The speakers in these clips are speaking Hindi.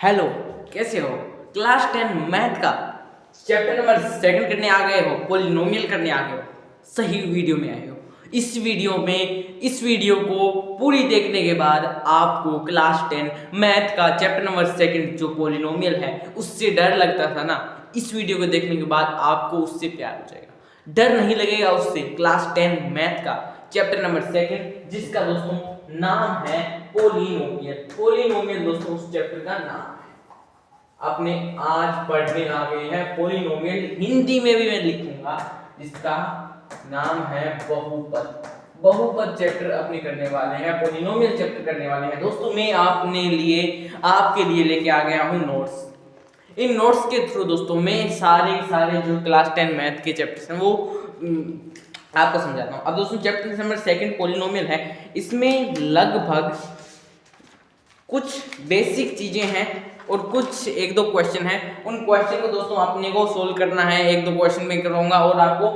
हेलो, कैसे हो? क्लास 10 मैथ का चैप्टर नंबर 2 करने आ गए हो, पॉलिनोमियल करने आ गए हो, सही वीडियो में आए हो। इस वीडियो को पूरी देखने के बाद आपको क्लास 10 मैथ का चैप्टर नंबर 2 जो पॉलिनोमियल है उससे डर लगता था ना, इस वीडियो को देखने के बाद आपको उससे प्यार हो जाएगा। डर नहीं लगेगा उससे। क्लास 10 मैथ का चैप्टर नंबर 2 जिसका दोस्तों नाम है पॉलिनोमियल। पॉलिनोमियल दोस्तों उस चैप्टर का नाम है। अपने आज पढ़ने आ गए हैं पॉलिनोमियल, हिंदी में भी मैं लिखूंगा, जिसका नाम है बहुपद। बहुपद चैप्टर अपने करने वाले हैं, पॉलिनोमियल चैप्टर करने वाले हैं। दोस्तों मैं आपके लिए लेके आ गया हूं नोट्स। इन नोट्स के थ्रू दोस्तों मैं सारे जो क्लास 10 मैथ के चैप्टर्स हैं वो आपको समझाता हूँ। अब दोस्तों चैप्टर नंबर 2 पॉलिनोमियल है, इसमें लगभग कुछ बेसिक चीजें हैं और कुछ एक दो क्वेश्चन हैं। उन क्वेश्चन को दोस्तों अपने को सोल्व करना है। एक दो क्वेश्चन में कराऊंगा और आपको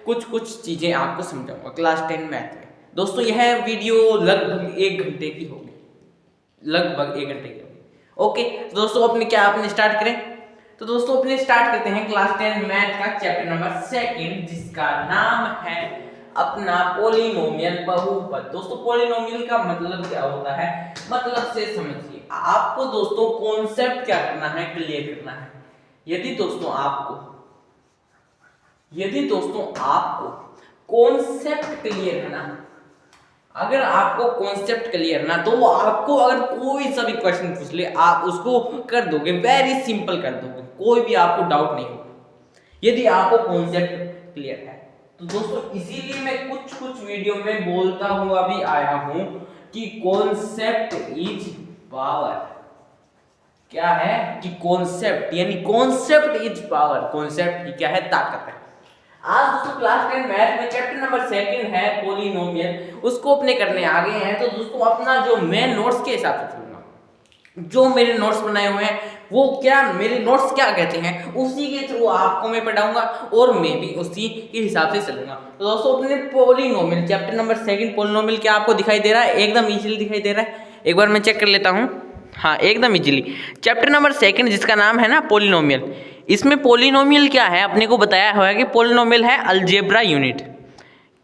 कुछ चीजें आपको समझाऊंगा क्लास 10 मैथ में। दोस्तों यह वीडियो लगभग 1 घंटे की होगी, लगभग 1 घंटे की होगी। ओके तो दोस्तों अपने स्टार्ट करें। तो दोस्तों अपने स्टार्ट करते हैं क्लास 10 मैथ का चैप्टर नंबर 2 जिसका नाम है अपना पॉलिनोमियल, बहुपद। दोस्तों पॉलिनोमियल का मतलब क्या होता है, मतलब से समझिए। आपको दोस्तों कॉन्सेप्ट क्या करना है, क्लियर करना है। यदि दोस्तों आपको कॉन्सेप्ट क्लियर है ना, अगर आपको कॉन्सेप्ट क्लियर ना, तो आपको अगर कोई सा भी क्वेश्चन पूछ ले आप उसको कर दोगे, वेरी सिंपल कर दोगे, कोई भी आपको डाउट नहीं होगा यदि आपको कॉन्सेप्ट क्लियर है। तो दोस्तों इसीलिए मैं कुछ वीडियो में बोलता हुआ भी आया हूं कि कॉन्सेप्ट इज पावर। क्या है कि कॉन्सेप्ट यानी कॉन्सेप्ट इज पावर, कॉन्सेप्ट क्या है, ताकत है। आज दोस्तों क्लास 10 मैथ में चैप्टर नंबर 2 है पॉलिनोमियल, उसको अपने करने आ गए हैं। तो दोस्तों अपना जो मैं नोट्स के हिसाब से चलूंगा, जो मेरे नोट्स बनाए हुए हैं वो क्या, मेरे नोट्स क्या कहते हैं उसी के थ्रू आपको मैं पढ़ाऊंगा और मैं भी उसी के हिसाब से चलूंगा। तो दोस्तों अपने पॉलिनोमियल चैप्टर नंबर 2 पॉलिनोमियल क्या आपको दिखाई दे रहा है, एकदम इजीली दिखाई दे रहा है। एक बार मैं चेक कर लेता हूँ, हाँ एकदम इजीली। चैप्टर नंबर 2 जिसका नाम है ना पॉलिनोमियल, इसमें पॉलिनोमियल क्या है अपने को बताया हुआ है कि पॉलिनोमियल है अलजेब्रा यूनिट।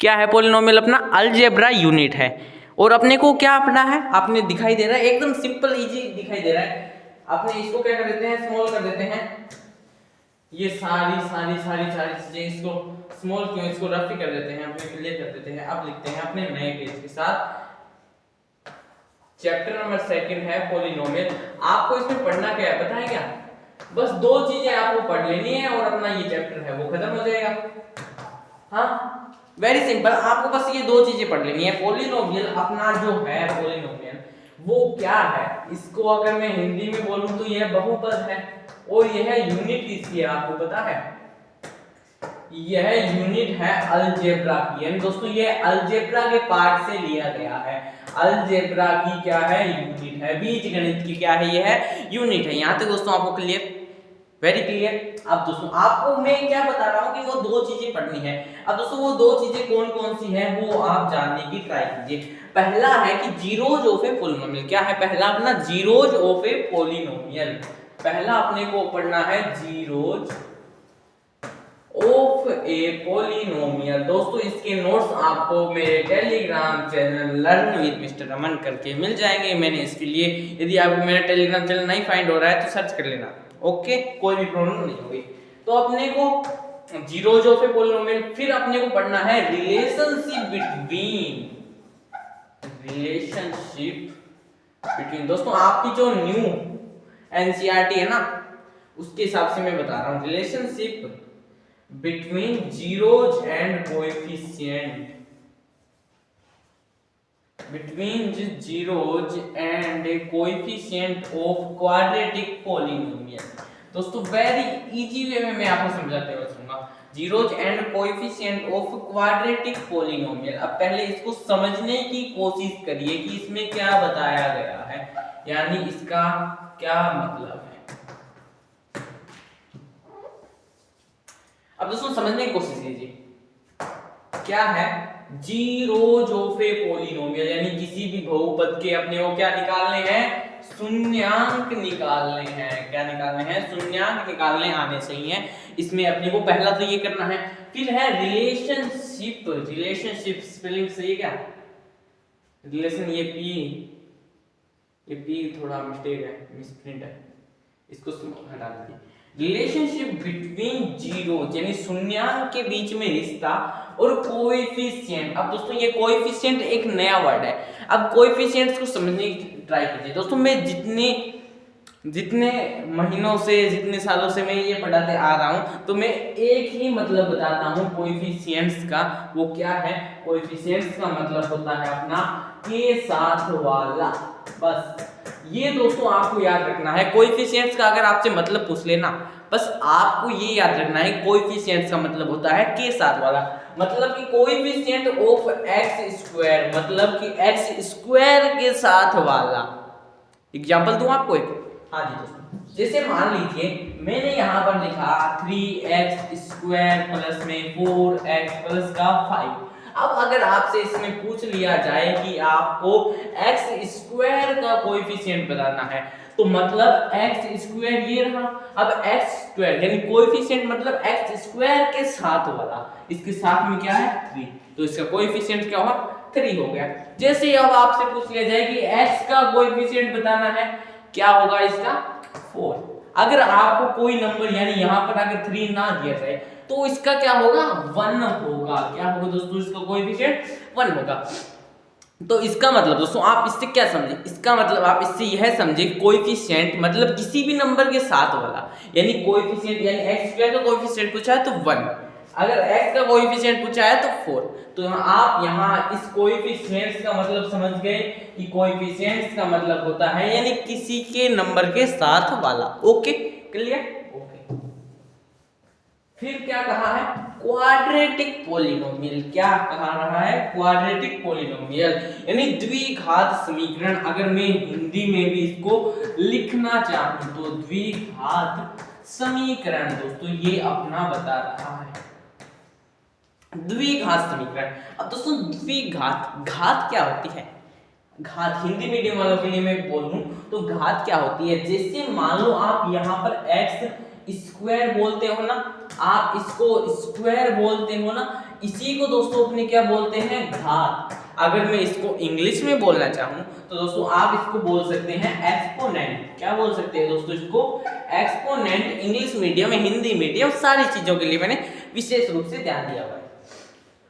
क्या है पॉलिनोमियल अपना, अलजेब्रा यूनिट है। और अपने को क्या पढ़ना है, आपने दिखाई दे रहा है एकदम सिंपल इजी दिखाई दे रहा है। अपने इसको क्या कर देते हैं, स्मॉल कर देते हैं। ये सारी चीजें इसको स्मॉल क्यों, इसको रफ ही कर देते हैं, अपने क्लियर कर देते हैं। अब लिखते हैं अपने नए पेज के साथ। चैप्टर नंबर 2 है पॉलिनोमियल। आपको इसमें पढ़ना क्या है पता है क्या, बस 2 चीजें आपको पढ़ लेनी है और अपना ये चैप्टर है वो खत्म हो जाएगा। हाँ वेरी सिंपल, आपको बस ये 2 चीजें पढ़ लेनी है। पॉलिनोमियल अपना जो है पॉलिनोमियल वो क्या है, इसको अगर मैं हिंदी में बोलूं तो यह बहुपद है और यह यूनिट इसकी है, आपको पता है यह यूनिट है अलजेब्रा की। यानी दोस्तों ये अलजेब्रा के पार्ट से लिया गया है। अलजेब्रा की क्या है, यूनिट है। बीजगणित की क्या है, यह है यूनिट है। यहां तक दोस्तों आपको क्लियर, वेरी क्लियर। अब दोस्तों आपको मैं क्या बता रहा हूं कि वो 2 चीजें पढ़नी है। अब दोस्तों वो 2 चीजें कौन कौन सी हैं वो आप जानने की ट्राई कीजिए। पहला है कि जीरोज ऑफ ए पॉलिनोमियल। क्या है पहला अपना, जीरोज ऑफ ए पॉलिनोमियल। पहला अपने को पढ़ना है जीरोज ऑफ ए पॉलिनोमियल। दोस्तों इसके नोट्स आपको मेरे Telegram channel learn with mister Raman करके मिल जाएंगे। मैंने इसके लिए, यदि आपको मेरा टेलीग्राम चैनल नहीं फाइंड हो रहा है तो सर्च कर लेना, ओके कोई भी प्रॉब्लम नहीं होगी। तो अपने को जीरोज ऑफ ए पॉलिनोमियल, फिर अपने को पढ़ना है रिलेशनशिप बिटवीन। दोस्तों आपकी जो न्यू एनसीईआरटी है ना उसके हिसाब से मैं बता रहा हूं, relationship between zeros and coefficient, between zeros and coefficient of quadratic polynomial. दोस्तों वेरी इजी वे में मैं आपको समझाते हुए चलूंगा, zeros and coefficient of quadratic polynomial. अब पहले इसको समझने की कोशिश करिए कि इसमें क्या बताया गया है, यानी इसका क्या मतलब है। अब दोस्तों समझने की कोशिश कीजिए, क्या है जीरोज ऑफ ए पॉलिनोमियल, यानी किसी भी बहुपद के अपने को क्या निकालने हैं, शून्यांक निकालने हैं। क्या निकालने हैं? शून्यांक निकालने आने सही है। इसमें अपने को पहला तो ये करना है। फिर है रिलेशनशिप। रिलेशनशिप स्पेलिंग सही है क्या? रिलेशन, ये पी थोड़ा मिस्टेक है, मिसप्रिंट है, इसको हटा दीजिए। रिलेशनशिप बिटवीन जीरो यानी शून्यांक के बीच में रिश्ता और कोएफिशिएंट। अब दोस्तों ये कोएफिशिएंट एक नया वर्ड है। अब कोएफिशिएंट्स को समझने की ट्राई कीजिए दोस्तों। मैं जितने महीनों से, जितने सालों से मैं ये पढ़ाते आ रहा हूँ, तो मैं एक ही मतलब बताता हूँ कोएफिशिएंट्स का। वो क्या है? कोएफिशिएंट्स का मतलब होता है अपना के साथ वाला। बस ये दोस्तों आपको याद रखना है। कोएफिशिएंट्स का अगर आपसे मतलब पूछ लेना, बस आपको ये याद रखना है कोएफिशिएंट्स का मतलब होता है के साथ वाला। मतलब कि कोएफिशिएंट ऑफ एक्स स्क्वायर, मतलब कि एक्स स्क्वायर के साथ वाला। एग्जांपल दूं आपको एक? हाँ जी दोस्तों, जैसे मान लीजिए मैंने यहाँ पर लिखा 3x स्क्वायर प्लस में 4x प्लस का 5। अब अगर आपसे इसमें पूछ लिया जाए कि आपको x स्क्वायर का कोएफिशिएंट बताना है, तो मतलब x स्क्वायर ये रहा। अब x स्क्वायर यानी कोएफिशिएंट मतलब x स्क्वायर के साथ वाला, इसके साथ में क्या है? 3, तो इसका कोएफिशिएंट क्या हुआ? 3 हो गया। जैसे अब आपसे पूछ लिया जाए कि x का कोएफिशिएंट बताना है, क्या होगा इसका? 4। अगर आपको कोई नंबर यानी यहाँ पर अगर 3 ना दिया जाए तो इसका क्या होगा? 1 होगा। क्या होगा दोस्तों? इसका कोएफिशिएंट 1 होगा। तो इसका मतलब दोस्तों आप इससे क्या समझे? इसका मतलब आप इससे यह समझे कोएफिशिएंट मतलब किसी भी नंबर के साथ वाला, यानी कोएफिशिएंट यानी x स्क्वायर का कोएफिशिएंट पूछा है तो 1, अगर x का कोएफिशिएंट पूछा है तो 4। तो आप यहाँ इस कोएफिशिएंट्स का मतलब समझ गए कि कोएफिशिएंट्स का मतलब होता है यानी किसी के नंबर के साथ वाला। Okay, clear? ओके। फिर क्या कहा है? Quadratic polynomial. क्या कहा रहा है? क्वाड्रेटिक पॉलिनोमियल यानी द्विघात समीकरण। अगर मैं हिंदी में भी इसको लिखना चाहूं तो द्विघात समीकरण दोस्तों ये अपना बता रहा है द्विघात समीकरण। अब दोस्तों द्विघात, घात क्या होती है? घात हिंदी मीडियम वालों के लिए मैं बोलूं तो घात क्या होती है? जैसे मान लो आप यहाँ पर x स्क्वायर बोलते हो ना, आप इसको स्क्वायर बोलते हो ना, इसी को दोस्तों अपने क्या बोलते हैं? घात। अगर मैं इसको इंग्लिश में बोलना चाहूं तो दोस्तों आप इसको बोल सकते हैं एक्सपोनेंट। क्या बोल सकते हैं दोस्तों? इसको exponent. English medium, Hindi medium, सारी चीजों के लिए मैंने विशेष रूप से ध्यान दिया हुआ है।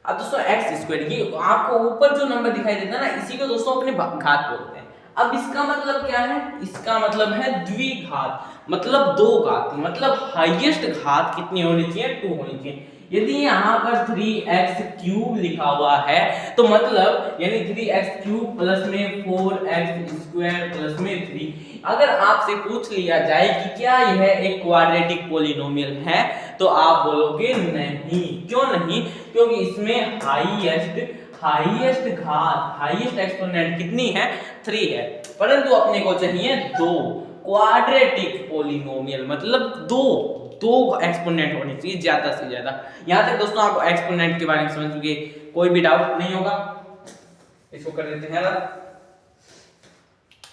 अब दोस्तों एक्स स्क्वायर, ये आपको ऊपर जो नंबर दिखाई देता है ना, इसी को दोस्तों अपने घात बोलते हैं। अब इसका मतलब क्या है? इसका मतलब है द्विघात, मतलब दो घात, मतलब हाईएस्ट घात कितनी होनी चाहिए? 2 होनी चाहिए। यदि यहाँ पर 3x³ लिखा हुआ है तो मतलब यानी 3x³ प्लस में 4x² प्लस में 3। अगर आपसे पूछ लिया जाए कि क्या यह एक क्वाड्रेटिक पॉलिनोमियल है तो आप बोलोगे नहीं। क्यों नहीं? क्योंकि इसमें हाईएस्ट घात, हाईएस्ट एक्सपोनेंट कितनी है? 3 है। परंतु अपने को चाहिए 2। क्वाड्रेटिक पॉलिनोमियल मतलब दो एक्सपोनेंट होनी चाहिए, ज्यादा से ज्यादा। यहां तक दोस्तों आप एक्सपोनेंट के बारे में समझ चुके, कोई भी डाउट नहीं होगा। इसको कर देते हैं।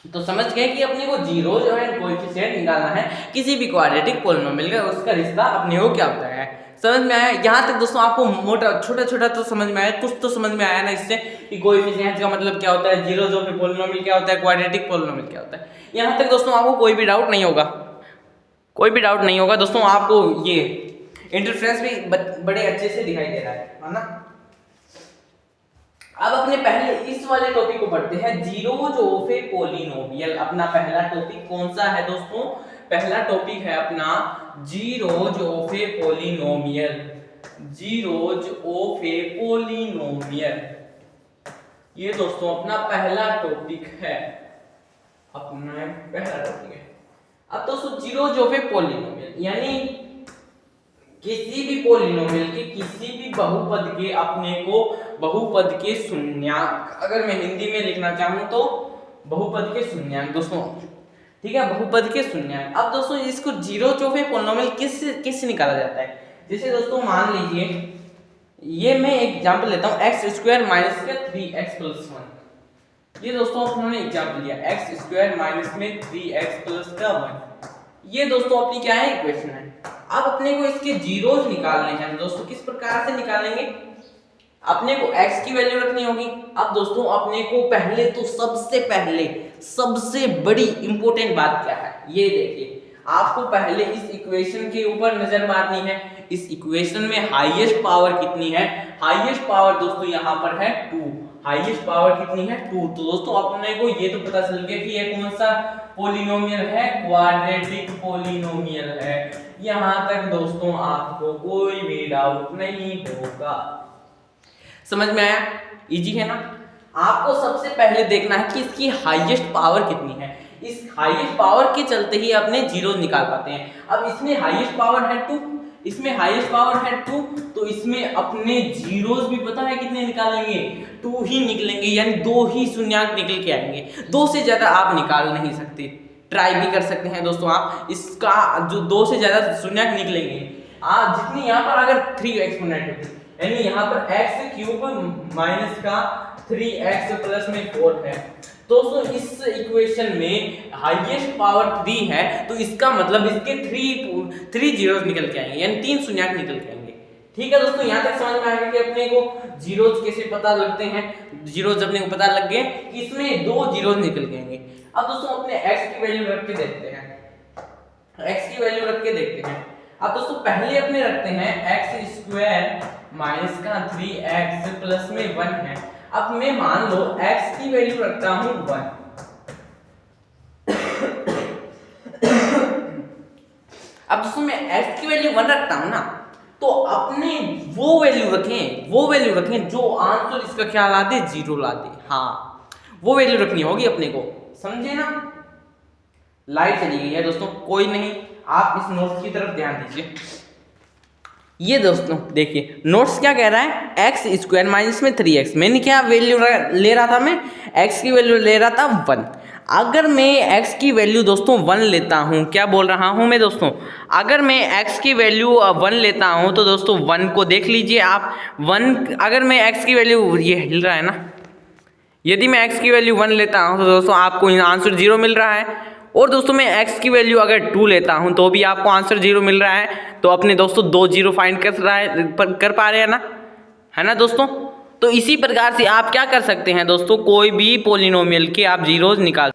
तो समझ गए कि अपने को जीरो जो है कोएफिशिएंट निकालना है किसी भी क्वाड्रेटिक पॉलिनोमियल का, उसका रिश्ता अपने को क्या होता है। समझ में आया? यहाँ तक दोस्तों आपको मोटा छोटा छोटा तो समझ में आया, कुछ तो समझ में आया ना इससे कि कोएफिशिएंट का मतलब क्या होता है, जीरो जो पॉलिनोमियल क्या होता है, क्वाड्रेटिक पॉलिनोमियल क्या होता है। यहाँ तक दोस्तों आपको कोई भी डाउट नहीं होगा, कोई भी डाउट नहीं होगा दोस्तों। आपको ये इंटरफेरेंस भी बड़े अच्छे से दिखाई दे रहा है ना। अब अपने पहले इस वाले टॉपिक को पढ़ते हैं, जीरोज ऑफ ए पॉलिनोमियल। अपना पहला टॉपिक कौन सा है दोस्तों? पहला टॉपिक है अपना zeros of a polynomial. Zeros of a polynomial ये दोस्तों अपना पहला टॉपिक है, अपना पहला टॉपिक है। अब दोस्तों जीरोज ऑफ ए पॉलिनोमियल यानी किसी भी पॉलिनोमियल के किसी भी बहुपद के अपने को बहुपद के शून्यांक, अगर मैं हिंदी में लिखना चाहूं तो बहुपद के शून्यांक दोस्तों, ठीक है, बहुपद के शून्यांक। अब दोस्तों इसको जीरोज ऑफ ए पॉलिनोमियल किससे निकाला जाता है? जैसे दोस्तों मान लीजिए ये मैं एग्जांपल लेता हूं x² - 3x + 1। ये दोस्तों अपने एग्जाम्पल दिया एक्स स्क्वायर माइनस में 3x प्लस का 1। ये दोस्तों अपनी क्या है इक्वेशन है। अब अपने को इसके जीरोस निकालने हैं दोस्तों। किस प्रकार से निकालेंगे, अपने को x की वैल्यू रखनी होगी। अब दोस्तों अपने को पहले तो सबसे बड़ी इंपॉर्टेंट बात क्या है, ये देखिए। आपको पहले इस इक्वेशन के ऊपर नजर मारनी है। इस इक्वेशन में हाईएस्ट पावर कितनी है, हाईएस्ट पावर दोस्तों यहाँ पर है 2। हाईएस्ट पावर कितनी है 2। तो दोस्तों अपने को ये तो पता चल गया कि ये कौन सा पॉलिनोमियल है, क्वाड्रेटिक पॉलिनोमियल है। यहाँ तक दोस्तों आपको कोई भी डाउट नहीं होगा। समझ में आया, इजी है ना। आपको सबसे पहले देखना है कि इसकी हाईएस्ट पावर कितनी है। इस हाईएस्ट पावर के चलते ही अपने जीरो निकाल पाते हैं। अब इसमें हाईएस्ट पावर है 2, इसमें हाईएस्ट पावर है 2, तो इसमें अपने जीरोस भी पता है कितने निकालेंगे, 2 ही निकलेंगे, यानी 2 ही शून्यांक निकल के आएंगे। 2 से ज्यादा आप निकाल नहीं सकते। ट्राई भी कर सकते हैं दोस्तों आप, इसका जो 2 से ज्यादा शून्यांक निकलेंगे। जितनी यहाँ पर अगर 3 एक्सपोनेंट होती, यानी यहाँ पर x क्यूब माइनस का 3x प्लस में 4 है। दोस्तों इस इक्वेशन में हाईएस्ट पावर 3 है, तो इसका मतलब इसके 3 जीरोस निकल के आएंगे, यानी 3 शून्यांक निकल के आएंगे। ठीक है दोस्तों, यहाँ तक समझ में आएगा कि अपने को जीरोस कैसे पता लगते हैं। जीरोस अपने को पता लग गए, इसमें 2 जीरोस निकल के आएंगे। अब दोस्तों अपने x की वैल्यू रख के देखते हैं, x की वैल्यू रख के देखते हैं। अब दोस्तों पहले अपने रखते हैं एक्स स्क्वायर माइनस का 3x प्लस में 1 है। अब मैं मान लो x की वैल्यू रखता हूं 1। अब दोस्तों मैं x की वैल्यू 1 रखता हूं ना, तो अपने वो वैल्यू रखें जो आंसर इसका क्या ला दे, 0 ला दे। हाँ, वो वैल्यू रखनी होगी अपने को, समझे ना। लाइट चली गई है दोस्तों, कोई नहीं, आप इस नोट्स की तरफ ध्यान दीजिए। ये दोस्तों देखिए नोट्स क्या कह रहा है, एक्स स्क्वायर माइनस में 3x। मैंने क्या वैल्यू ले रहा था, मैं x की वैल्यू ले रहा था 1। अगर मैं x की वैल्यू दोस्तों 1 लेता हूँ, क्या बोल रहा हूँ मैं दोस्तों, अगर मैं x की वैल्यू 1 लेता हूँ तो दोस्तों 1 को देख लीजिए आप। 1 अगर मैं x की वैल्यू, ये हिल रहा है ना, यदि मैं x की वैल्यू 1 लेता हूँ तो दोस्तों आपको आंसर 0 मिल रहा है। और दोस्तों मैं x की वैल्यू अगर 2 लेता हूं तो भी आपको आंसर 0 मिल रहा है। तो अपने दोस्तों 2 जीरो फाइंड कर पा रहे हैं ना, है ना दोस्तों। तो इसी प्रकार से आप क्या कर सकते हैं दोस्तों, कोई भी पॉलिनोमियल के आप जीरोस निकाल,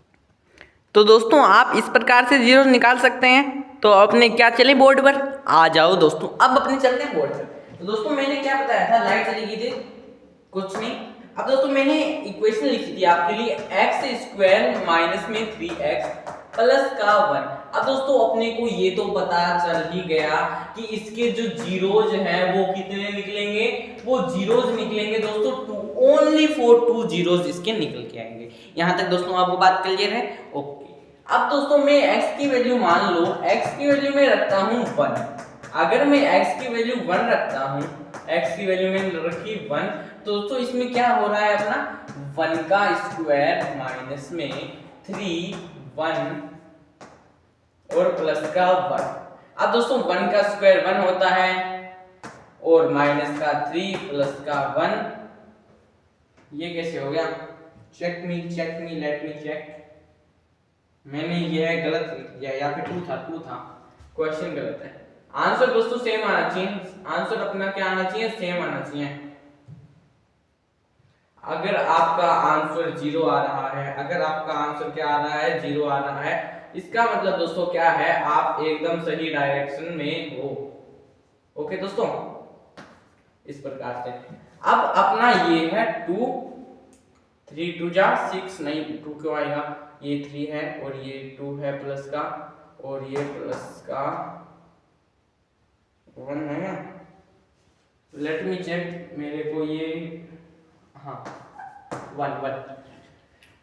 तो दोस्तों आप इस प्रकार से जीरोस निकाल सकते हैं। तो अपने क्या चले बोर्ड पर आ जाओ दोस्तों, अब अपने चलते हैं बोर्ड पर। तो दोस्तों मैंने क्या बताया था, लाइट चली गई थी, कुछ नहीं। अब दोस्तों मैंने इक्वेशन लिखी थी आपके लिए एक्स स्क्वायर माइनस में 3x प्लस का 1। अब दोस्तों अपने को ये तो पता चल ही गया कि इसके जो जीरोज हैं वो कितने निकलेंगे, वो जीरोज निकलेंगे दोस्तों 2, ओनली फॉर 2 जीरोज इसके निकल के आएंगे। यहाँ तक दोस्तों आपको बात क्लियर है, ओके। अब दोस्तों मैं x की वैल्यू मान लो, x की वैल्यू में रखता हूँ 1। अगर मैं x की वैल्यू 1 रखता हूँ, x की वैल्यू में रखी 1, तो दोस्तों इसमें क्या हो रहा है अपना 1 का स्क्वायर माइनस में 3 1 और प्लस का 1। अब दोस्तों 1 का स्क्वायर 1 होता है और माइनस का 3 प्लस का 1। ये कैसे हो गया, check me let me check. मैंने ये गलत लिख दिया, यहाँ पे 2 था, क्वेश्चन गलत है। आंसर दोस्तों सेम आना चाहिए, आंसर अपना क्या आना चाहिए, सेम आना चाहिए। अगर आपका आंसर 0 आ रहा है, अगर आपका आंसर क्या आ रहा है, 0 आ रहा है, इसका मतलब दोस्तों क्या है, आप एकदम सही डायरेक्शन में हो। ओके दोस्तों, इस प्रकार से अब अपना ये है 2 3 2 जा 6, नहीं 2 क्यों आएगा, ये 3 है और ये 2 है प्लस का, और ये प्लस का 1 है। लेट मी चेक, मेरे को ये हाँ 1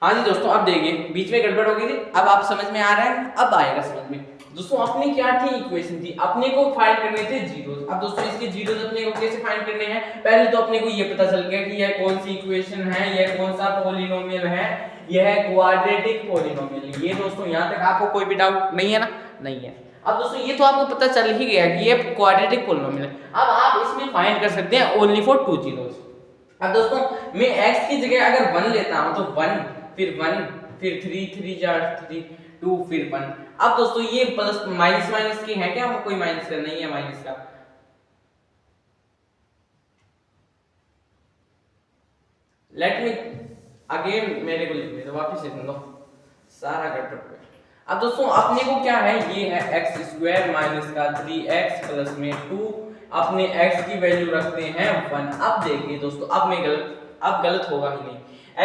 हाँ जी दोस्तों, अब देखिए बीच में गड़बड़ हो गई थी, अब आप समझ में आ रहा है, अब आएगा समझ में। दोस्तों अपने क्या थी इक्वेशन थी, अपने को फाइंड करने थे जीरोस। अब दोस्तों इसके जीरोस अपने को कैसे फाइंड करने हैं, पहले तो अपने को ये पता चल गया कि यह कौन सी इक्वेशन है, यह कौन सा पॉलिनोमियल है, यह है क्वाड्रेटिक पॉलिनोमियल। ये दोस्तों यहाँ तक आपको कोई भी डाउट नहीं है ना, नहीं है। अब दोस्तों ये तो आपको पता चल ही गया कि ये क्वाड्रेटिक पॉलिनोमियल है। अब आप इसमें फाइंड कर सकते हैं ओनली फॉर 2 जीरोस। अब दोस्तों मैं x की जगह अगर 1 लेता हूं तो 1 फिर 1, फिर 3, 3 जा 3, 2, फिर 1। अब दोस्तों ये प्लस माइनस माइनस की है क्या, हमको कोई माइनस का नहीं है माइनस का। लेट मी अगेन, मेरे को लिखने दो, वापस लिख दो सारा गड़बड़ पे। अब दोस्तों अपने को क्या है, ये है एक्स स्क्वायर माइनस का 3x प्लस में 2, अपने x की वैल्यू रखते हैं 1। अब देखिए दोस्तों, अब गलत होगा ही नहीं।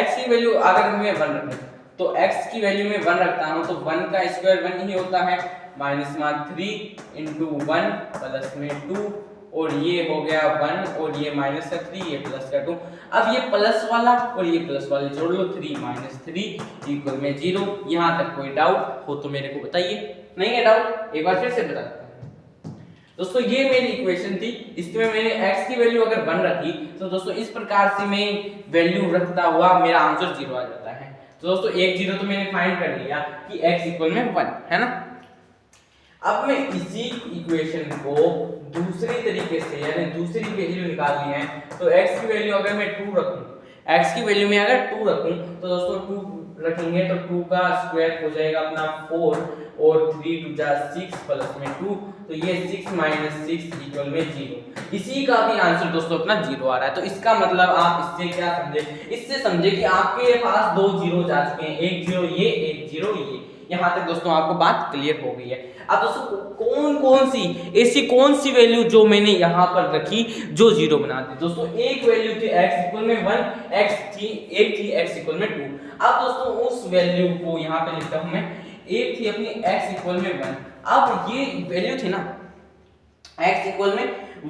x की वैल्यू अगर मैं 1 रखूं तो x की वैल्यू में 1 रखता हूं तो 1 का स्क्वायर 1 ही होता है, माइनस में 3 इंटू 1 प्लस में 2, और ये हो गया 1 और ये माइनस का 3, ये प्लस का 2। अब ये प्लस वाला और ये प्लस वाले जोड़ लो, 3 माइनस 3 इक्वल में 0। यहाँ तक कोई डाउट हो तो मेरे को बताइए, नहीं है डाउट एक बार फिर से बता देता हूं। दोस्तों ये मेरी इक्वेशन थी, इसमें मैंने x की वैल्यू अगर 1 रखी तो दोस्तों इस प्रकार से मैं वैल्यू रखता हुआ मेरा आंसर 0 आ जाता है। तो दोस्तों 1 0 तो मैंने फाइंड कर लिया कि x इक्वल में 1 है ना। अब मैं इसी इक्वेशन को दूसरी तरीके से यानी दूसरी वैल्यू निकालनी है, तो x की वैल्यू अगर मैं 2 रखूं, x की वैल्यू में अगर 2 रखूं तो दोस्तों 2 रखेंगे तो 2 का स्क्वायर हो जाएगा अपना 4 और 3 2 जा 6 प्लस में 2, तो ये 6 माइनस 6 इक्वल में 0। इसी का भी आंसर दोस्तों अपना 0 आ रहा है। तो इसका मतलब आप इससे क्या समझे, इससे समझे कि आपके पास दो जीरो जा चुके हैं, एक जीरो ये, एक जीरो ये। यहाँ तक दोस्तों आपको बात क्लियर हो गई है। अब दोस्तों कौन सी वैल्यू जो मैंने यहाँ पर रखी जो 0 बना दी। दोस्तों एक वैल्यू थी x इक्वल में 1, एक थी x इक्वल में 2। अब दोस्तों उस वैल्यू को यहाँ पे लिखता हूं मैं, एक थी अपनी x इक्वल में 1, अब ये वैल्यू थी ना x इक्वल में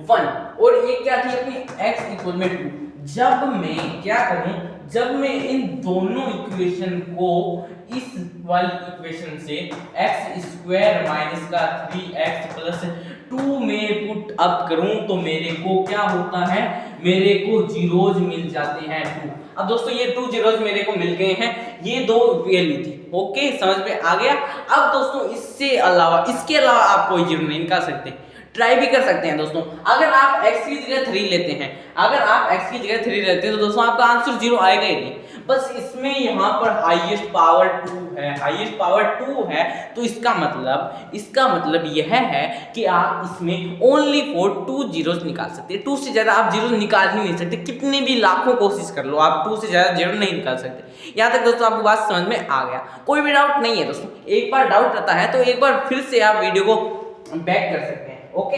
1 और ये क्या थी अपनी x इक्वल में 2। जब मैं क्या करूं, जब मैं इन दोनों इक्वेशन को इस वाली इक्वेशन से x स्क्वायर माइनस का 3x प्लस 2 में पुट अप करूं तो मेरे को क्या होता है, मेरे को जीरोज मिल जाते हैं 2। अब दोस्तों ये 2 जीरोज मेरे को मिल गए हैं, ये दो वैल्यू थी। ओके समझ में आ गया। अब दोस्तों इसके अलावा आप कोई जीरो नहीं निकाल सकते, ट्राई भी कर सकते हैं दोस्तों। अगर आप x की जगह 3 लेते हैं, तो दोस्तों आपका आंसर 0 आएगा ही नहीं। बस इसमें यहाँ पर हाईएस्ट पावर 2 है, तो इसका मतलब यह है कि आप इसमें ओनली फॉर 2 जीरोस निकाल सकते हैं। 2 से ज्यादा आप जीरो निकाल ही नहीं सकते, कितने भी लाखों कोशिश कर लो आप 2 से ज्यादा जीरो नहीं निकाल सकते। यहाँ तक दोस्तों आपको बात समझ में आ गया, कोई भी डाउट नहीं है दोस्तों। एक बार डाउट रहता है तो एक बार फिर से आप वीडियो को बैक कर सकते हैं। ओके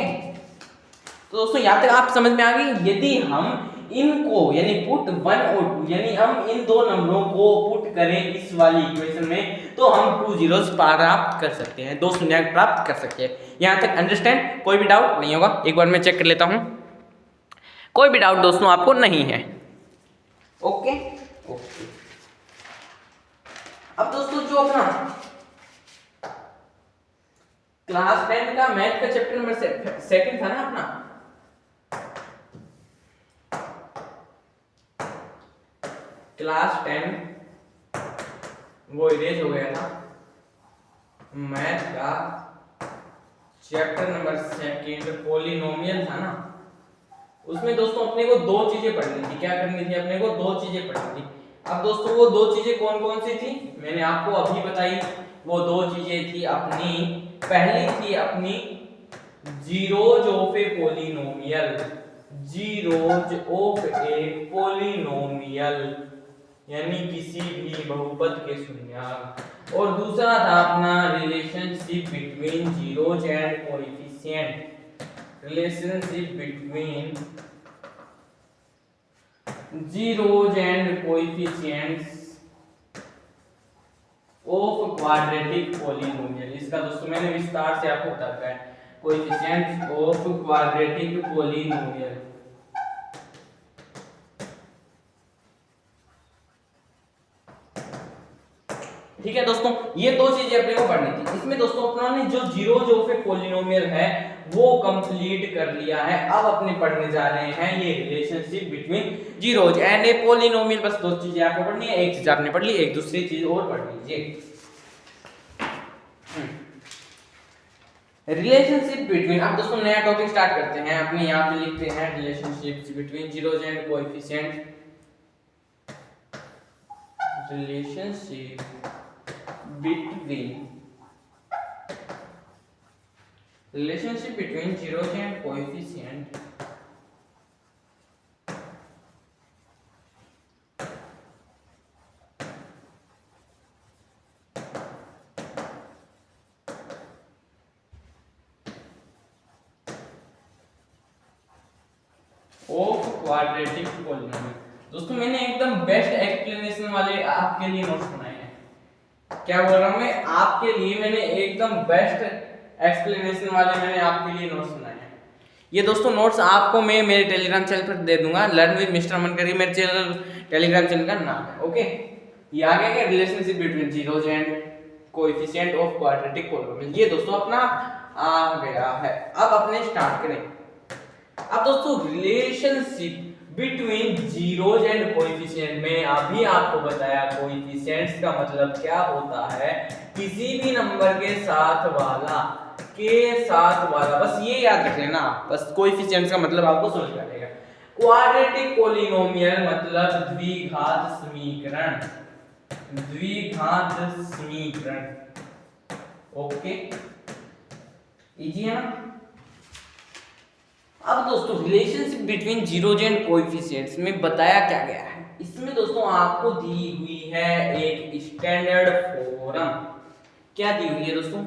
तो दोस्तों यहाँ तक आप समझ में आ गई। यदि हम इनको यानी पुट 1 और 2 यानी हम इन दो नंबरों को पुट करें इस वाली इक्वेशन में तो हम 2 जीरोस प्राप्त कर सकते हैं, 2 शून्य प्राप्त कर सकते हैं। यहाँ तक अंडरस्टैंड, कोई भी डाउट नहीं होगा। एक बार मैं चेक कर लेता हूँ, कोई भी डाउट दोस्तों आपको नहीं है। ओके अब दोस्तों जो अपना क्लास 10 का मैथ का चैप्टर नंबर 2 था ना अपना, क्लास 10 वो इरेज हो गया था। मैथ का चैप्टर नंबर 2 पॉलिनोमियल था ना, उसमें दोस्तों अपने को 2 चीजें पढ़नी थी। क्या करनी थी अपने को? 2 चीजें पढ़नी थी। अब दोस्तों वो 2 चीजें कौन कौन सी थी मैंने आपको अभी बताई। वो 2 चीजें थी अपनी, पहली थी अपनी जीरोज ऑफ ए पॉलिनोमियल यानी किसी भी बहुपद के शून्यक, और दूसरा था अपना relationship between zeros and coefficient, relationship between zeros and coefficients of quadratic polynomial. इसका दोस्तों मैंने विस्तार से आपको बताया है, कोएफिशिएंट्स ऑफ क्वाड्रेटिक पॉलिनोमियल। ठीक है दोस्तों, ये 2 चीजें अपने को पढ़नी थी। इसमें दोस्तों अपना ने जो जीरोज ऑफ ए पॉलिनोमियल है वो कंप्लीट कर लिया है। अब अपने पढ़ने जा रहे हैं ये relationship between zeros and a polynomial. बस 2 चीजें आपको पढ़नी है, एक चीज आपने पढ़ ली, एक दूसरी चीज और पढ़ लीजिए। रिलेशनशिप बिटवीन, अब दोस्तों नया टॉपिक स्टार्ट करते हैं। अपने यहाँ पे लिखते हैं relationship between zeros and coefficient, relationship between zeros and coefficient of quadratic polynomial. दोस्तों मैंने एकदम बेस्ट एक्सप्लेनेशन वाले आपके लिए नोट्स बनाए हैं। क्या बोल रहा हूं मैं, आपके लिए मैंने एकदम बेस्ट एक्सप्लेनेशन वाले मैंने आपके लिए नोट्स बनाए हैं। ये दोस्तों नोट्स आपको मैं मेरे टेलीग्राम चैनल पर दे दूंगा। लर्न विद मिस्टर अमन करिए, मेरे चैनल टेलीग्राम चैनल का नाम है। ओके, ये आ गया क्या, relationship between zeros and coefficient of quadratic polynomial. ये दोस्तों अपना आ गया है। अब अपने स्टार्ट करें। अब दोस्तों relationship between zeros and coefficient में अभी आपको बताया कोएफिशिएंट्स का मतलब क्या होता है, किसी भी नंबर के साथ वाला बस ये याद रख लेना। बस कोएफिशिएंट्स का मतलब आपको समझ में आएगा। क्वाड्रेटिक पॉलिनोमियल मतलब द्विघात समीकरण। ओके, इजी है ना। अब दोस्तों relationship between zeros and coefficients में बताया क्या गया है, इसमें दोस्तों आपको दी हुई है एक स्टैंडर्ड फॉर्म। क्या दी हुई है दोस्तों,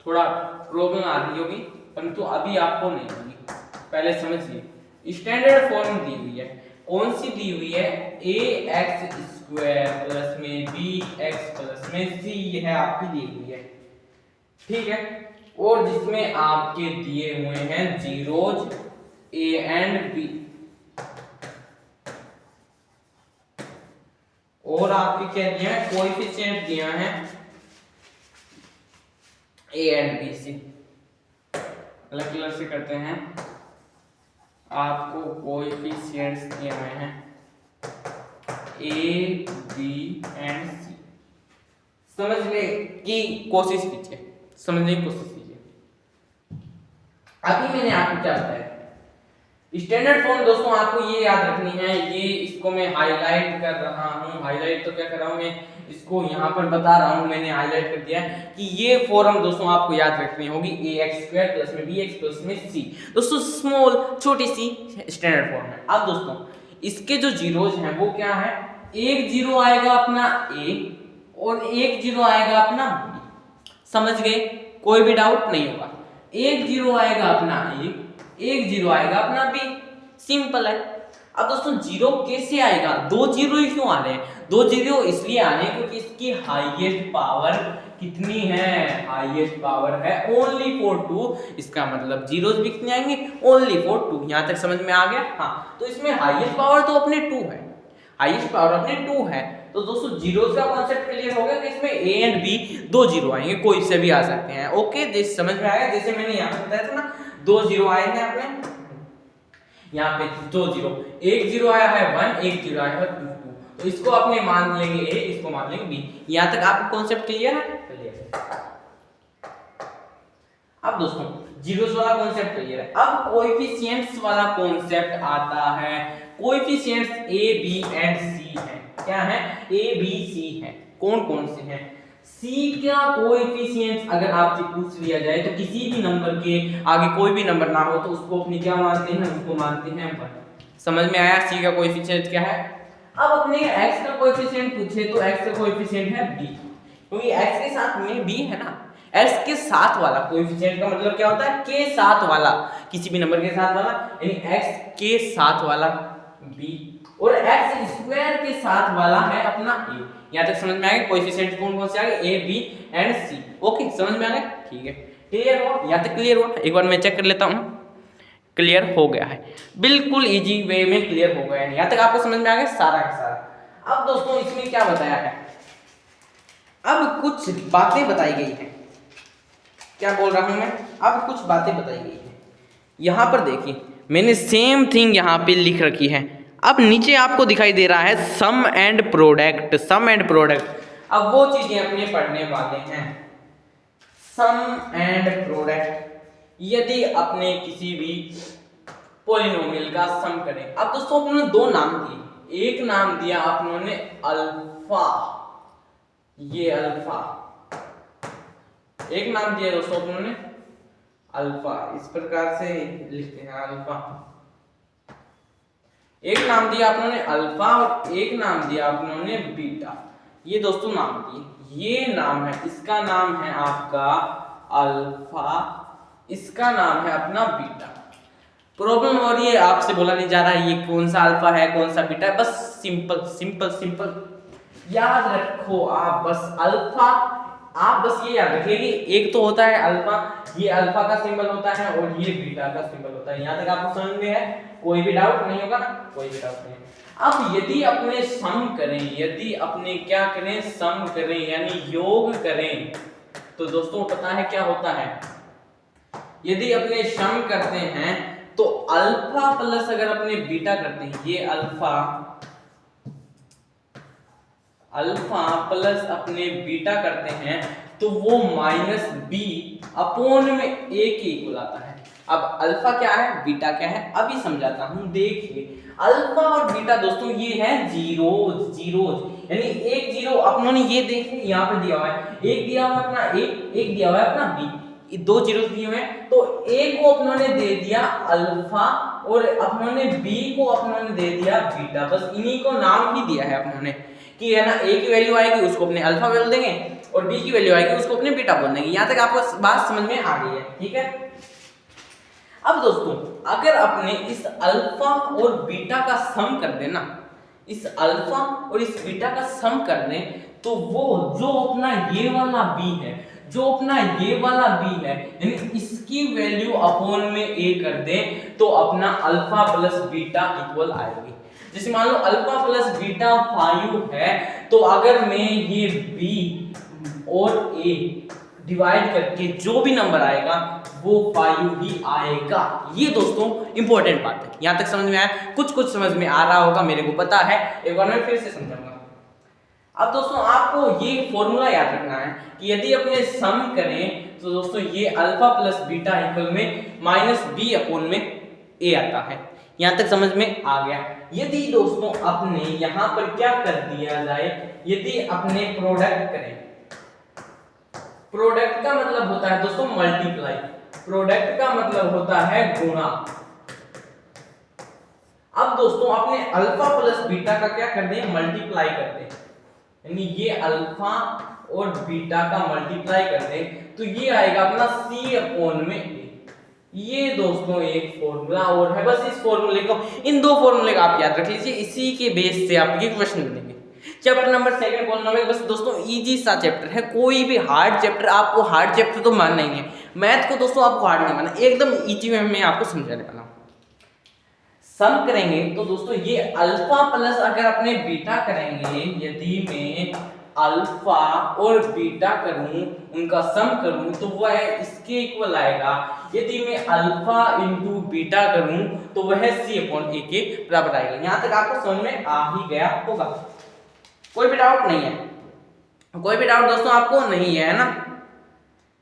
थोड़ा प्रॉब्लम आ रही होगी परंतु अभी आपको नहीं होगी, पहले समझिए। स्टैंडर्ड फॉर्म दी हुई है, कौन सी दी हुई है, ax² प्लस में bx प्लस में c, यह आपकी दी हुई है, ठीक है। और जिसमें आपके दिए हुए हैं जीरोस a एंड b, और आपके क्या दिया है, कोएफिशिएंट दिया है a एंड b c। अलग कलर से करते हैं, आपको कोएफिशिएंट्स दिए हुए हैं a b एंड c। समझने की कोशिश कीजिए, समझने की कोशिश कीजिए। अभी मैंने आपको क्या बताया, स्टैंडर्ड फॉर्म दोस्तों आपको ये याद रखनी है। ये इसको मैं हाईलाइट कर रहा हूँ, हाईलाइट तो क्या कर रहा हूँ मैं, इसको यहाँ पर बता रहा हूँ, मैंने हाईलाइट कर दिया कि ये फॉर्म दोस्तों आपको याद रखनी होगी, ax² प्लस में bx प्लस में c। दोस्तों स्मॉल छोटी सी स्टैंडर्ड फॉर्म है। अब दोस्तों इसके जो जीरोस हैं वो क्या है, एक जीरो आएगा अपना a और एक जीरो आएगा अपना b। समझ गए, कोई भी डाउट नहीं होगा। एक जीरो आएगा अपना a, एक जीरो आएगा अपना b, सिंपल है। अब दोस्तों जीरो कैसे आएगा, दो जीरो ही क्यों आ रहे हैं, दो जीरो इसलिए आ रहे हैं क्योंकि इसकी हाईएस्ट पावर कितनी है, हाईएस्ट पावर है ओनली फॉर 2। इसका मतलब जीरोस भी कितने आएंगे, ओनली फॉर 2। यहां तक समझ में आ गया। हाँ, तो इसमें हाईएस्ट पावर तो अपने 2 है, हाईएस्ट पावर अपने 2 है। तो दोस्तों जीरोस का कॉन्सेप्ट क्लियर हो गया कि इसमें a एंड b दो जीरो आएंगे, कोई से भी आ सकते हैं। ओके, जैसे समझ में आया, जैसे मैंने यहाँ पे बताया था ना, दो जीरो आए हैं अपने यहाँ पे, दो जीरो, एक जीरो आया है 1, एक जीरो आया है 2, तो इसको अपने मान लेंगे a, इसको मान लेंगे b। यहाँ तक आपको कॉन्सेप्ट क्लियर है, क्लियर है। अब दोस्तों जीरोस वाला कॉन्सेप्ट क्लियर है। अब कोएफिशिएंट्स वाला कॉन्सेप्ट आता है। Coefficients a b and c हैं। क्या है, a b c है। कौन कौन से हैं, c का कोएफिशिएंट्स अगर आपसे पूछ लिया जाए तो किसी भी नंबर के आगे कोई भी नंबर ना हो तो उसको अपनी क्या मानते हैं, उसको मानते हैं 1। समझ में आया, c का कोएफिशिएंट क्या है। अब अपने x का कोएफिशिएंट पूछे तो x का कोएफिशिएंट है b, क्योंकि x के साथ में b है ना। x के साथ वाला कोएफिशिएंट का मतलब क्या होता है, के साथ वाला, किसी भी नंबर के साथ वाला, यानी x के साथ वाला b, और x² के साथ वाला है अपना a। यहाँ तक समझ में आ गया, कोएफिशिएंट कौन कौन से आ गए, a b and c। Okay, समझ में आ गया, ठीक है, क्लियर हुआ, यहाँ तक क्लियर हुआ। एक बार मैं चेक कर लेता हूँ, क्लियर हो गया है, बिल्कुल इजी वे में क्लियर हो गया है। यहाँ तक आपको समझ में आ गया सारा का सारा। अब दोस्तों इसमें क्या बताया है, अब कुछ बातें बताई गई हैं। क्या बोल रहा हूं मैं, अब कुछ बातें बताई गई हैं। यहाँ पर देखिए मैंने सेम थिंग यहाँ पे लिख रखी है। अब नीचे आपको दिखाई दे रहा है sum and product, sum and product. अब वो चीजें अपने पढ़ने वाले हैं, सम एंड प्रोडक्ट। यदि अपने किसी भी पॉलिनोमियल का सम करें। अब दोस्तों उन्होंने दो नाम दिए, एक नाम दिया अपनों ने अल्फा अल्फा, ये अल्फा एक नाम दिया दोस्तों उन्होंने अल्फा, इस प्रकार से लिखते हैं अल्फा। एक नाम दिया आपने अल्फा और एक नाम दिया आपने बीटा, ये दोस्तों नाम दिए, ये नाम है, इसका नाम है आपका अल्फा, इसका नाम है अपना बीटा। प्रॉब्लम हो रही है, आपसे बोला नहीं जा रहा है ये कौन सा अल्फा है कौन सा बीटा है, बस सिंपल सिंपल सिंपल याद रखो आप, बस अल्फा, आप बस ये याद रखिए कि एक तो होता है अल्फा, ये अल्फा का सिंबल होता है और ये बीटा का सिंबल होता है। यहां तक आपको समझ में है, कोई भी डाउट नहीं होगा ना, कोई भी डाउट नहीं। अब यदि अपने सम करें, यदि अपने क्या करें, सम करें यानी योग करें, तो दोस्तों पता है क्या होता है, यदि अपने सम करते हैं तो अल्फा प्लस अगर अपने बीटा करते हैं, ये अल्फा, अल्फा प्लस अपने बीटा करते हैं तो वो माइनस बी अपॉन में ए के इक्वल आता है। अब अल्फा क्या है, बीटा क्या है, अभी समझाता हूं। देखिए अल्फा और बीटा दोस्तों ये है जीरोज, जीरोज यानी एक जीरो अपनों ने ये देखिए यहाँ पे दिया हुआ है, एक दिया हुआ है अपना ए, एक दिया हुआ है अपना बी, दो जीरो दिए हुए हैं, तो ए को अपनों ने दे दिया अल्फा और अपनों ने बी को अपनों ने दे दिया बीटा, बस इन्हीं को नाम ही दिया है अपनों ने कि है ना, ए की वैल्यू आएगी उसको अपने अल्फा बोल देंगे और बी की वैल्यू आएगी उसको अपने बीटा बोल देंगे। यहां तक आपको बात समझ में आ गई है, ठीक है। अब दोस्तों अगर अपने इस अल्फा और बीटा का सम कर देना, इस अल्फा और इस बीटा का सम कर दें तो वो जो अपना ये वाला बी है, जो अपना ये वाला बी है यानी इसकी वैल्यू अपॉन में ए कर दें तो अपना अल्फा प्लस बीटा इक्वल आएगी। जैसे मान लो अल्फा प्लस बीटा 5 है, तो अगर मैं ये बी और ए डिवाइड करके जो भी नंबर आएगा वो 5 ही आएगा। ये दोस्तों इंपॉर्टेंट बात है, यहां तक समझ में आया, कुछ कुछ समझ में आ रहा होगा, मेरे को पता है, एक बार मैं फिर से समझाऊंगा। अब दोस्तों आपको ये फॉर्मूला याद रखना है कि यदि अपने सम करें तो दोस्तों ये अल्फा प्लस बीटा इक्वल में माइनस बी अपॉन में ए आता है। यहां तक समझ में आ गया। यदि दोस्तों अपने यहां पर क्या कर दिया जाए, यदि अपने प्रोडक्ट करें, प्रोडक्ट का मतलब होता है दोस्तों मल्टीप्लाई, प्रोडक्ट का मतलब होता है गुणा। अब दोस्तों अपने अल्फा प्लस बीटा का क्या कर दें, मल्टीप्लाई कर दें, यानी ये अल्फा और बीटा का मल्टीप्लाई कर दें तो ये आएगा अपना सी अपॉन में ए। ये दोस्तों एक फॉर्मूला और है, बस इस फॉर्मूले को, इन दो फॉर्मूले का आप याद रख लीजिए, इसी के बेस से आपके क्वेश्चन बनेंगे। चैप्टर नंबर 2 पॉलिनोमियल, बस दोस्तों इजी सा चैप्टर है, कोई भी हार्ड चैप्टर, आपको हार्ड चैप्टर तो मानना ही है, मैथ को दोस्तों आपको हार्ड नहीं मानना, एकदम इजी में मैं आपको समझाने वाला हूं। सम करेंगे तो दोस्तों ये अल्फा प्लस अगर अपने बीटा करेंगे, यदि मैं अल्फा और बीटा करूं, उनका सम करूं तो वह इसके इक्वल आएगा। यदि मैं अल्फा इंटू बीटा करूं तो वह सी अपॉन ए के बराबर आएगा। यहां तक आपको समझ में आ ही गया होगा, कोई भी डाउट नहीं है, कोई भी डाउट दोस्तों आपको नहीं है ना।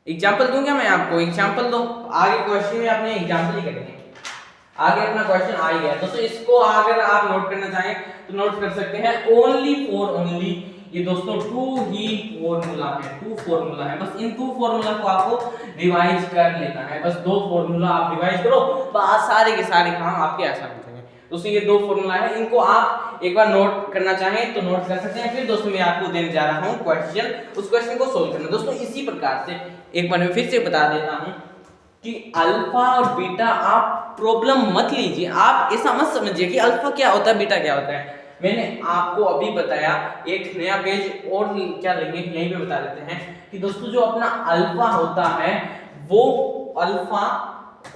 एग्जाम्पल दूं क्या मैं आपको, एग्जाम्पल दो, आगे क्वेश्चन में आपने एग्जाम्पल ही करेंगे। आगे अपना क्वेश्चन आ ही गया दोस्तों, इसको अगर आप नोट करना चाहें तो नोट कर सकते हैं। ओनली फॉर ओनली, ये दोस्तों 2 ही फॉर्मूला है, 2 फॉर्मूला है, बस इन 2 फॉर्मूला को आपको रिवाइज कर लेना है, बस 2 फॉर्मूला आप रिवाइज करो, बस सारे के सारे काम आपके आसान हो जाएंगे। दोस्तों ये 2 फॉर्मूला है, इनको आप एक बार नोट करना चाहें तो नोट कर सकते हैं। फिर दोस्तों मैं आपको देने जा रहा हूं क्वेश्चन, उस क्वेश्चन को सोल्व करना। दोस्तों इसी प्रकार से एक बार मैं फिर से बता देता हूं कि अल्फा और बीटा आप प्रॉब्लम मत लीजिए, आप ऐसा मत समझिए कि अल्फा क्या होता है बीटा क्या होता है। मैंने आपको अभी बताया, एक नया पेज और क्या लेंगे यहीं पे बता देते हैं कि दोस्तों जो अपना अल्फा होता है वो अल्फा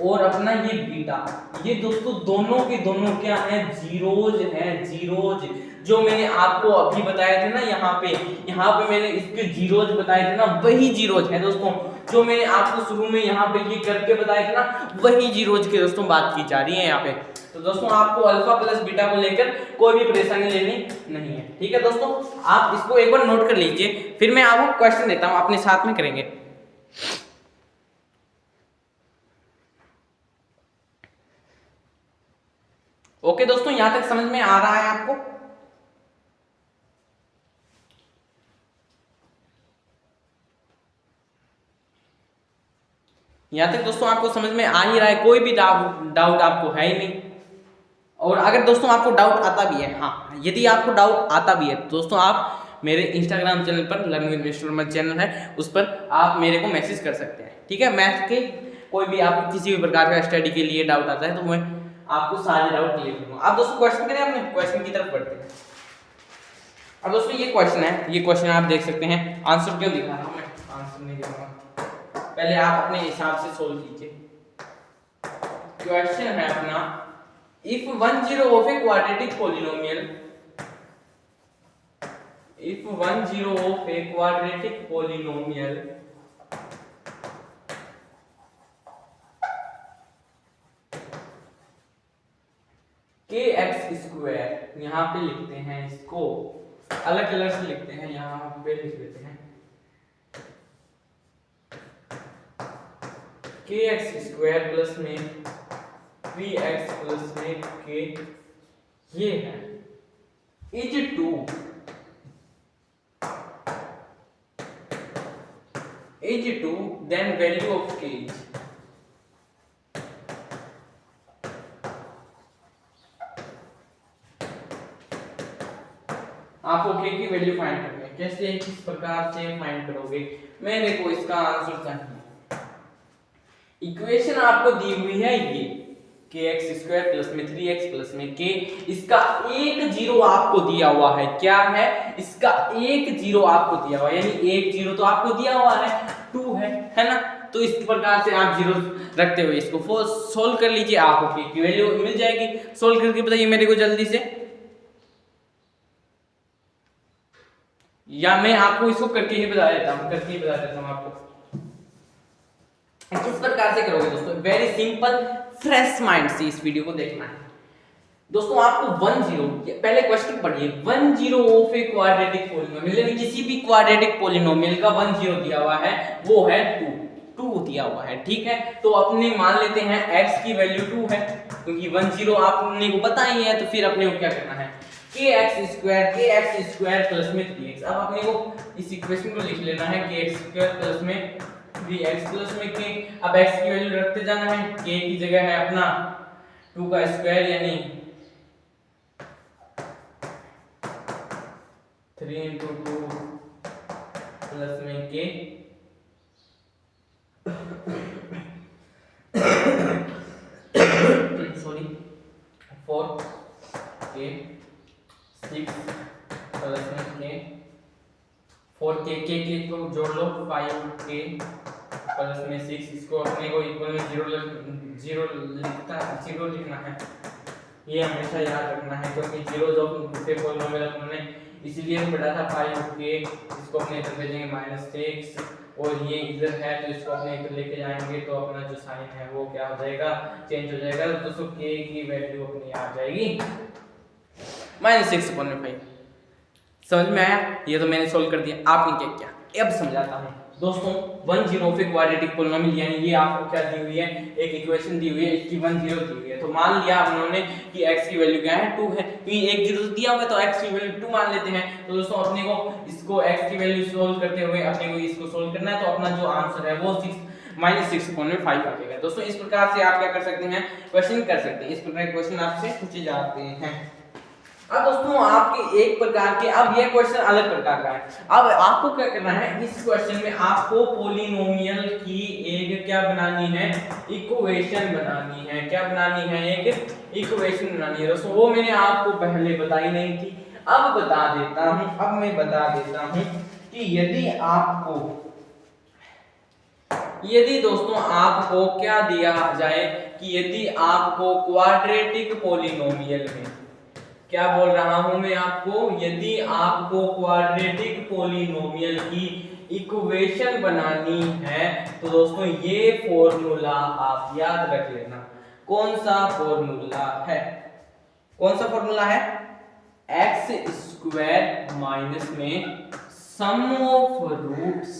और अपना ये बीटा, ये दोस्तों दोनों के दोनों क्या है, जीरोज हैं, जीरोज। जो मैंने आपको अभी बताए थे ना, यहाँ पे मैंने इसके जीरोज बताए थे ना, वही जीरोज है दोस्तों। जो मैंने आपको शुरू में यहाँ पे ये करके बताए थे ना, वही जीरोज की दोस्तों बात की जा रही है यहाँ पे। तो दोस्तों आपको अल्फा प्लस बीटा को लेकर कोई भी परेशानी लेनी नहीं है, ठीक है दोस्तों। आप इसको एक बार नोट कर लीजिए, फिर मैं आपको क्वेश्चन देता हूँ, अपने साथ में करेंगे। ओके दोस्तों, यहां तक समझ में आ रहा है आपको? यहाँ तक दोस्तों आपको समझ में आ ही रहा है, कोई भी डाउट आपको है ही नहीं। और अगर दोस्तों आपको डाउट आता भी है, हाँ यदि आपको डाउट आता भी है तो दोस्तों आप मेरे इंस्टाग्राम चैनल पर लर्निंग इन्वेस्टर चैनल है, उस पर आप मेरे को मैसेज कर सकते हैं, ठीक है। मैथ के कोई भी आपको किसी भी प्रकार का स्टडी के लिए डाउट आता है तो मैं आपको सारे डाउट क्लियर करूँगा। आप दोस्तों क्वेश्चन करें, अपने क्वेश्चन की तरफ बढ़ते हैं। अब दोस्तों ये क्वेश्चन है, ये क्वेश्चन आप देख सकते हैं, आंसर क्यों दिखा रहा हूँ मैं, आंसर नहीं दिखाऊंगा, पहले आप अपने हिसाब से सोल्व कीजिए। क्वेश्चन है अपना, if 10 of a quadratic polynomial, if 10 of a quadratic polynomial के एक्स स्क्वायर, यहां पे लिखते हैं इसको अलग कलर से लिखते हैं, यहां पे लिख देते हैं के एक्स स्क्वायर प्लस में 3x प्लस में के, ये है is two then value of K is, आपको के की वैल्यू फाइंड करनी है। कैसे, किस प्रकार से फाइंड करोगे, मैंने को इसका आंसर चाहिए। इक्वेशन आपको दी हुई है ये के एक्स स्क्वायर प्लस में 3x प्लस में के, इसका एक जीरो आपको दिया हुआ है, क्या है, इसका एक जीरो आपको दिया हुआ है, यानी एक जीरो तो आपको दिया हुआ है, 2 है ना। तो इस प्रकार से आप जीरो रखते हुए इसको सोल्व कर लीजिए, आपको के की वैल्यू मिल जाएगी। सोल्व करके बताइए मेरे को जल्दी से, या मैं आपको इसको करके ही बता देता हूं, आपको किस प्रकार से करोगे दोस्तों, वेरी सिंपल, फ्रेश माइंड से इस वीडियो को देखना है। दोस्तों आपको 10, पहले क्वेश्चन पढ़िए, 10 ऑफ ए क्वाड्रेटिक पॉलिनोमियल, यानी किसी भी क्वाड्रेटिक पॉलिनोमियल का 10 दिया हुआ है, वो है 2 दिया हुआ है, ठीक है। तो अपने मान लेते हैं x की वैल्यू 2 है, क्योंकि 10 आपने को पता ही है, तो फिर अपने को क्या करना है, के एक्स स्क्वायर प्लस में 3x। अब अपने को इस इक्वेशन को लिख लेना है के एक्स स्क्वायर प्लस में 3x प्लस में के। अब x की वैल्यू रखते जाना है, k की जगह है अपना 2 का स्क्वायर यानी 3 × 2 प्लस में k, सॉरी 4 k 6 प्लस में k, 4 k को जोड़ लो 5 k प्लस में 6, इसको अपने को इक्वल में जीरो लिखना है, ये हमेशा याद रखना है, क्योंकि जीरो जब दूसरे पॉलिनोमियल हमने इसीलिए पढ़ा था 5k, इसको अपने इधर भेजेंगे -6 और ये इधर है तो इसको अपने इधर लेके जाएंगे तो अपना जो साइन है वो क्या हो जाएगा, चेंज हो जाएगा। तो दोस्तों k की वैल्यू अपनी आ जाएगी -6/5। समझ में आया, ये तो मैंने सोल्व कर दिया, आपने क्या किया अब समझाता हूँ। दोस्तों 10 ऑफ ए क्वाड्रेटिक पॉलिनोमियल, यानी ये आपको क्या दी हुई है, एक इक्वेशन दी हुई है, इसकी 10 दी हुई है। तो मान लिया उन्होंने कि x की वैल्यू क्या है, 2 है, क्योंकि एक जीरो दिया हुआ है तो x की वैल्यू 2 मान लेते हैं। तो दोस्तों अपने को इसको x की वैल्यू सोल्व करते हुए अपने को इसको सोल्व करना है, तो अपना जो आंसर है वो -6/5 आ जाएगा। दोस्तों इस प्रकार से आप क्या कर सकते हैं, क्वेश्चन कर सकते हैं, इस प्रकार के क्वेश्चन आपसे पूछे जाते हैं। अब दोस्तों आपके एक प्रकार के, अब ये क्वेश्चन अलग प्रकार का है। अब आपको क्या करना है, इस क्वेश्चन में आपको पॉलिनोमियल की एक क्या बनानी है, इक्वेशन बनानी है। क्या बनानी है, एक इक्वेशन बनानी है दोस्तों, वो मैंने आपको पहले बताई नहीं थी, अब बता देता हूं। अब मैं बता देता हूं कि यदि दोस्तों आपको क्या दिया जाए, कि यदि आपको क्वाड्रेटिक पॉलिनोमियल में, क्या बोल रहा हूं मैं आपको, यदि आपको क्वाड्रेटिक पॉलिनोमियल की इक्वेशन बनानी है तो दोस्तों ये फॉर्मूला आप याद रख लेना। कौन सा फॉर्मूला है, कौन सा फॉर्मूला है, x स्क्वायर माइनस में सम ऑफ रूट्स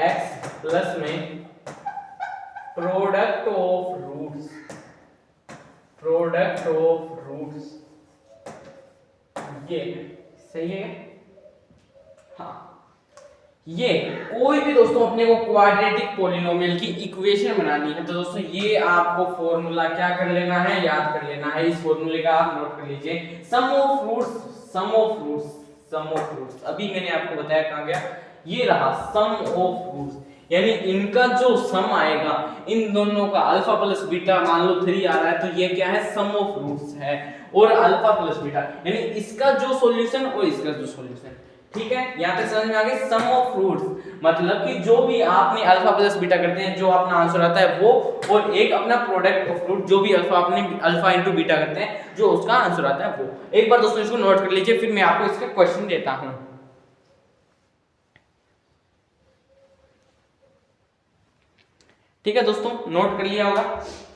x प्लस में प्रोडक्ट ऑफ रूट्स, ये सही है। हाँ, ये कोई भी दोस्तों अपने को क्वाड्रेटिक पॉलिनोमियल की इक्वेशन बनानी है तो दोस्तों ये आपको फॉर्मूला क्या कर लेना है, याद कर लेना है। इस फॉर्मूले का आप नोट कर लीजिए, sum of roots, sum of roots, sum of roots. अभी मैंने आपको बताया कहां गया, ये रहा सम ऑफ फ्रूट्स, यानी इनका जो सम आएगा, इन दोनों का अल्फा प्लस बीटा, मान लो 3 आ रहा है तो ये क्या है, सम ऑफ फ्रूट्स है, और अल्फा प्लस बीटा यानी इसका जो सॉल्यूशन और इसका जो सॉल्यूशन। ठीक है, यहां तक समझ में आ गई। सम ऑफ फ्रूट्स मतलब कि जो भी आपने अल्फा प्लस बीटा करते हैं जो अपना आंसर आता है वो, और एक अपना प्रोडक्ट ऑफ फ्रूट जो भी अल्फा अपने अल्फा इनटू बीटा करते हैं जो उसका आंसर आता है वो। एक बार दोस्तों इसको नोट कर लीजिए, फिर मैं आपको इसका क्वेश्चन देता हूं। ठीक है दोस्तों, नोट कर लिया होगा,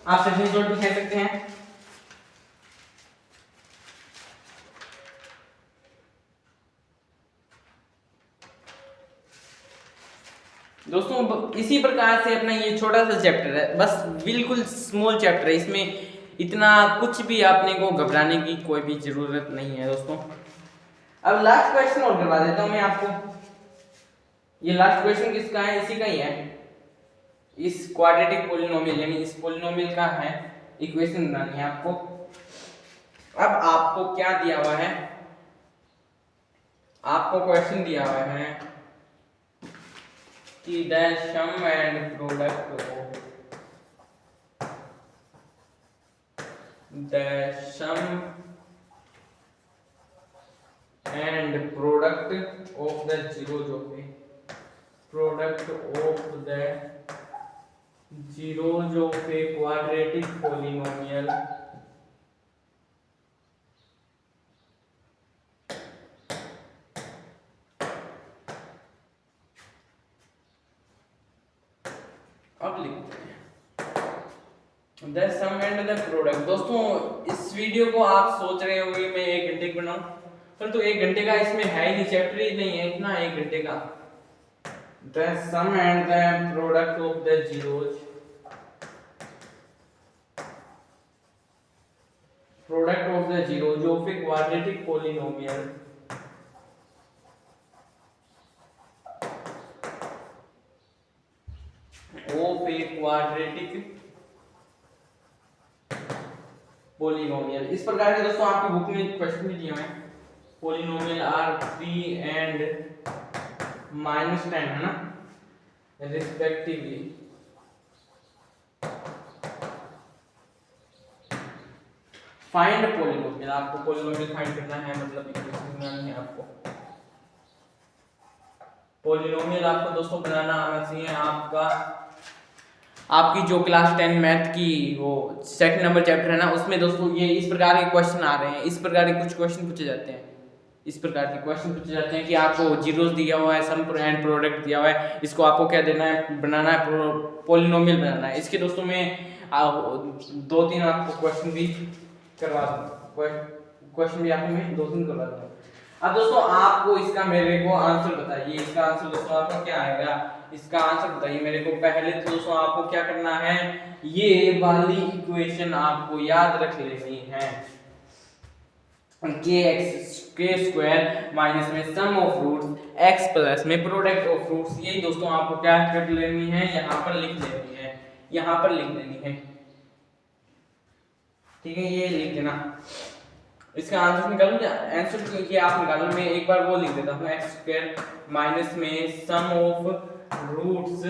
आप सेशन नोट भी कह सकते हैं। दोस्तों इसी प्रकार से अपना ये छोटा सा चैप्टर है, बस बिल्कुल स्मॉल चैप्टर है, इसमें इतना कुछ भी आपने को घबराने की कोई भी जरूरत नहीं है दोस्तों। अब लास्ट क्वेश्चन और करवा देता हूं मैं आपको। ये लास्ट क्वेश्चन किसका है, इसी का ही है, इस क्वाड्रेटिक पॉलिनोमियल यानी इस पॉलिनोमियल का है, इक्वेशन बनानी है आपको। अब आपको क्या दिया हुआ है, आपको क्वेश्चन दिया हुआ है कि the sum and product of the sum and product of the zero जो है, product of the zero जो है quadratic polynomial अब लिखते हैं the sum and the product। दोस्तों इस वीडियो को आप सोच रहे होंगे मैं 1 घंटे की बनाऊं, परंतु 1 घंटे का इसमें है ही नहीं, चैप्टर ही नहीं है इतना 1 घंटे का। the sum and the product of the zeros, product of the zero जो फिर quadratic polynomial of a quadratic polynomial. इस प्रकार के दोस्तों आपकी बुक में क्वेश्चन भी दिए हुए हैं, पॉलिनोमियल आर 3 एंड -10 है ना, रिस्पेक्टिवली। फाइंड पॉलिनोमियल, आपको पॉलिनोमियल फाइंड करना है, मतलब इक्वेशन बनानी है आपको। पॉलिनोमियल आपको दोस्तों बनाना आना चाहिए। आपकी जो क्लास 10 मैथ की वो सेकंड नंबर चैप्टर है ना, उसमें दोस्तों ये इस प्रकार के क्वेश्चन आ रहे हैं, इस प्रकार के कुछ क्वेश्चन पूछे जाते हैं, इस प्रकार के क्वेश्चन पूछे जाते हैं कि आपको जीरोस दिया हुआ है, सम एंड प्रोडक्ट दिया हुआ है, इसको आपको क्या देना है, बनाना है, पॉलिनोमियल बनाना है। इसके दोस्तों में 2-3 आपको क्वेश्चन भी करवा दूँ, क्वेश्चन भी आपको मैं 2-3 करवा दूँ। अब दोस्तों आपको इसका मेरे को आंसर बताइए, इसका आंसर दोस्तों आपका क्या आएगा, इसका आंसर बताइए मेरे को। पहले तो दोस्तों आपको क्या करना है, ये वाली इक्वेशन आपको याद रख लेनी है, के स्क्वायर माइनस में सम ऑफ रूट्स एक्स प्लस में प्रोडक्ट ऑफ फ्रूट्स। यही दोस्तों आपको क्या कर लेनी है, यहाँ पर लिख लेनी है, यहाँ पर लिख लेनी है। ठीक है, ये लिख देना, इसका आंसर निकालो, आंसर ये आप निकालो, मैं एक बार वो लिख देता हूँ, एक्स स्क्वायर माइनस में सम ऑफ रूट्स,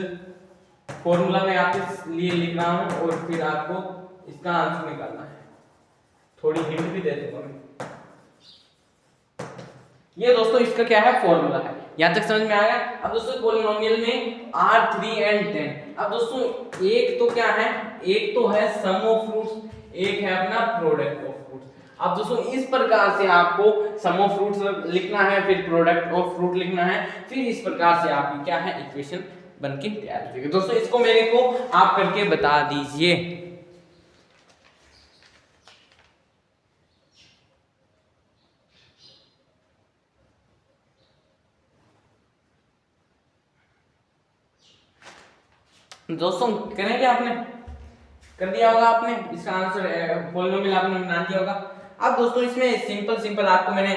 फॉर्मूला में आपके लिए लिख रहा हूँ, और फिर आपको इसका आंसर निकालना है। थोड़ी हिंट भी दे दूंगा मैं। ये दोस्तों इसका क्या है, फॉर्मूला है, यहाँ तक समझ में आया। अब दोस्तों पॉलिनोमियल में R3 एंड 10। अब दोस्तों एक तो क्या है, एक तो है सम ऑफ फ्रूट्स, एक है अपना प्रोडक्ट ऑफ फ्रूट्स। अब दोस्तों इस प्रकार से आपको सम ऑफ फ्रूट्स लिखना है, फिर प्रोडक्ट ऑफ फ्रूट लिखना है, फिर इस प्रकार से आपकी क्या है, इक्वेशन बनके तैयार हो जाएगी। दोस्तों इसको मेरे को आप करके बता दीजिए। दोस्तों करेंगे, आपने कर दिया होगा, आपने इसका आंसर पॉलिनोमियल आपने बना दिया होगा। अब दोस्तों इसमें सिंपल आपको मैंने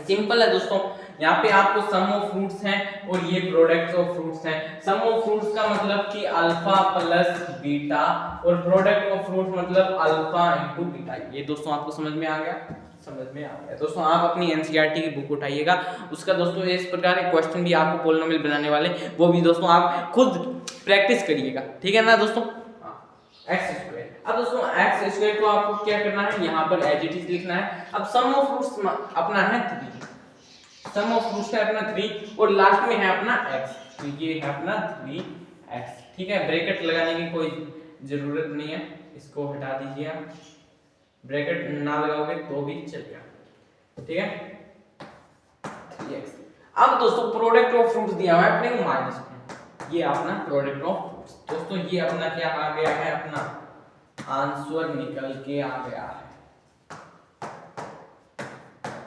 सिंपल है दोस्तों, यहाँ पे आपको सम ऑफ फ्रूट्स हैं और ये प्रोडक्ट ऑफ फ्रूट्स हैं। सम ऑफ फ्रूट्स का मतलब कि अल्फा प्लस बीटा और प्रोडक्ट ऑफ फ्रूट मतलब अल्फा इंटू बीटा। ये दोस्तों आपको समझ में आ गया? समझ में आ गया। दोस्तों आप अपनी एनसीईआरटी की बुक उठाइएगा, उसका दोस्तों इस प्रकार के क्वेश्चन भी आपको पॉलिनोमियल बनाने वाले, वो भी दोस्तों आप खुद प्रैक्टिस करिएगा, ठीक है ना दोस्तों। एक्स स्क्वायर, अब दोस्तों एक्स स्क्वायर को आपको क्या करना है, यहाँ पर एज इट इज लिखना है। अब सम ऑफ फ्रूट्स अपना है 3, सम ऑफ फ्रूट्स है अपना 3 और लास्ट में है अपना x, तो ये है अपना 3x, ठीक है। ब्रैकेट लगाने की कोई जरूरत नहीं है, इसको हटा दीजिए आप, ब्रैकेट ना लगाओगे तो भी चलेगा, ठीक है। 3x। अब दोस्तों प्रोडक्ट ऑफ फ्रूट्स दिया हुआ है अपने को माइनस में, ये अपना प्रोडक्ट ऑफ फ्रूट्स। दोस्तों ये अपना क्या आ गया है, अपना आंसर निकल के आ गया है।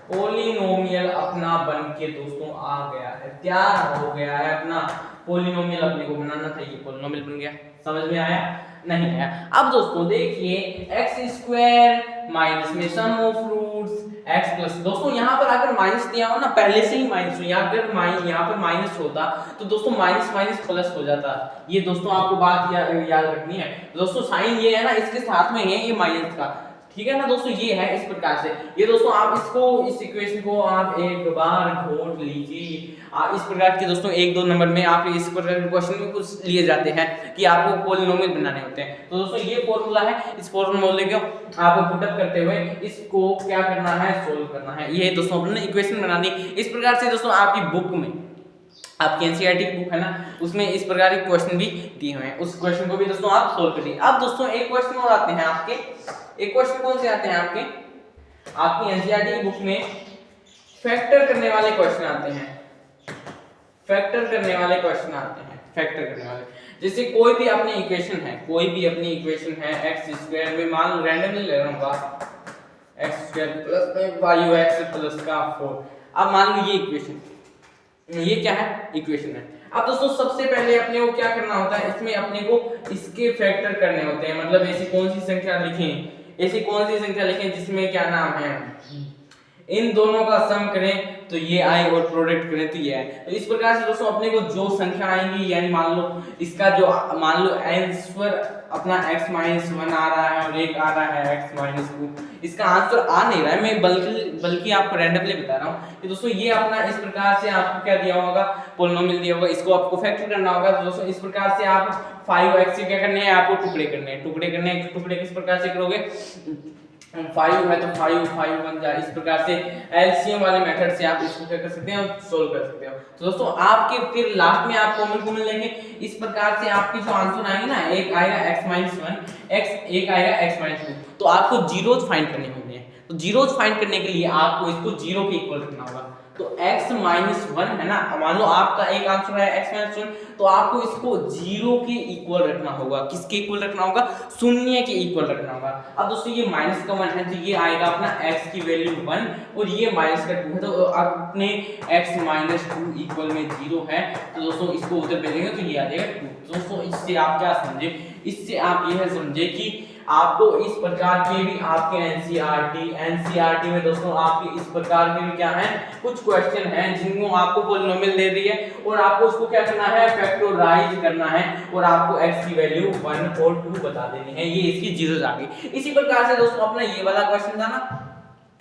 पॉलिनोमियल अपना बन के दोस्तों आ गया है, तैयार हो गया है अपना पॉलिनोमियल। अपने को बनाना था, ये पॉलिनोमियल बन गया। समझ में आया? नहीं आया? अब दोस्तों देखिए एक्स स्क्वायर माइनस में सम ऑफ फ्रूट्स x प्लस, दोस्तों यहाँ पर अगर माइनस दिया हो ना, पहले से ही माइनस हो, यहाँ पर माइनस होता तो दोस्तों माइनस माइनस प्लस हो जाता। ये दोस्तों आपको बात याद रखनी है। दोस्तों साइन ये है ना, इसके साथ में है ये माइनस का, ठीक है ना दोस्तों। ये है इस प्रकार से, ये दोस्तों आप इसको, इस इक्वेशन को आप एक बार घोट लीजिए। इस प्रकार के दोस्तों 1-2 नंबर में आप इस प्रकार के क्वेश्चन भी कुछ लिए जाते हैं कि आपको पॉलिनोमियल बनाने होते हैं। तो दोस्तों ये फॉर्मूला है, इस फॉर्मूले को आपको पुटअप करते हुए इसको क्या करना है, सोल्व करना है। ये दोस्तों अपने इक्वेशन बनानी। इस प्रकार से दोस्तों आपकी बुक में, आपकी एनसीईआरटी की बुक है ना, उसमें इस प्रकार के क्वेश्चन भी दिए हुए हैं, उस क्वेश्चन को भी दोस्तों आप सोल्व करिए। अब दोस्तों एक क्वेश्चन और आते हैं आपके, एक क्वेश्चन कौन से आते हैं आपकी एनसीईआरटी की बुक में, फैक्टर करने वाले क्वेश्चन आते हैं, फैक्टर करने वाले क्वेश्चन आते हैं, फैक्टर करने वाले। जैसे कोई भी अपनी इक्वेशन है, कोई भी अपनी इक्वेशन है एक्स स्क्वायर में, मान लो रैंडमली ले रहा हूँ, एक्स स्क्वायर प्लस में 5x प्लस का 4। अब मान लो ये इक्वेशन, ये क्या है, इक्वेशन है। अब दोस्तों सबसे पहले अपने को क्या करना होता है, इसमें अपने को इसके फैक्टर करने होते हैं। मतलब ऐसी कौन सी संख्या लिखें, ऐसी कौन सी संख्या लिखें जिसमें क्या नाम है, इन दोनों का सम करें तो ये आए और प्रोडक्ट करें तो ये आए। तो इस प्रकार से दोस्तों अपने को जो संख्या आएंगी, यानी मान लो इसका जो, मान लो आंसर अपना x माइनस 1 आ रहा है और एक आ रहा है x माइनस 2, इसका आंसर आ नहीं रहा है, मैं बल्कि आपको रैंडमली बता रहा हूँ कि दोस्तों ये अपना इस प्रकार से आपको क्या दिया होगा, पॉलिनोमियल दिया होगा, इसको आपको फैक्टर करना होगा। तो दोस्तों इस प्रकार से आप 5x के क्या करने हैं, आपको टुकड़े करने हैं, टुकड़े किस प्रकार से करोगे, 5 है तो 5 बन जाए। इस प्रकार से एलसीएम वाले मेथड से आप इसको क्या कर सकते हैं, सोल्व कर सकते हो। तो दोस्तों आपके फिर लास्ट में आप कॉमन लेंगे, इस प्रकार से आपके जो आंसर आएंगे ना, एक आएगा x-1 एक आएगा x-2, तो आपको जीरोज फाइंड करने होंगे। तो जीरोज फाइंड करने के लिए आपको इसको जीरो के इक्वल रखना होगा। तो x-1 है ना, मान लो आपका एक आंसर है x-1, तो आपको इसको जीरो के इक्वल रखना होगा। किसके इक्वल रखना होगा, शून्य के इक्वल रखना होगा। अब दोस्तों ये माइनस का 1 है तो ये आएगा अपना x की वैल्यू 1 और ये माइनस का 2 है, तो अपने x-2 इक्वल में 0 है, तो दोस्तों इसको उधर भेजेंगे तो ये आ जाएगा 2। दोस्तों इससे आप क्या समझे, इससे आप यह समझे कि आपको इस प्रकार के भी आपके एनसीईआरटी में दोस्तों आपके इस प्रकार के भी क्या है, कुछ क्वेश्चन हैं जिनको आपको पॉलिनोमियल दे रही है और आपको उसको क्या करना है, फैक्टराइज करना है और आपको x की वैल्यू 1 और 2 बता देनी है। ये इसकी जीरोज आ गई। इसी प्रकार से दोस्तों अपना ये वाला क्वेश्चन था ना,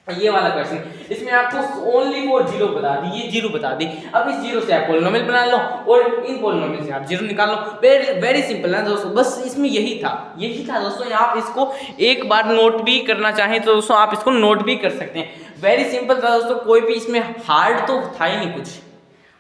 ये वाला क्वेश्चन, इसमें आपको ओनली फॉर जीरो बता दी, ये जीरो बता दी। अब इस जीरो से आप पॉलिनोमियल बना लो और इन पॉलिनोमियल से आप जीरो निकाल लो। वेरी सिंपल है दोस्तों, बस इसमें यही था दोस्तों। आप इसको एक बार नोट भी करना चाहें तो दोस्तों आप इसको नोट भी कर सकते हैं। वेरी सिंपल था दोस्तों, कोई भी इसमें हार्ड तो था ही नहीं, कुछ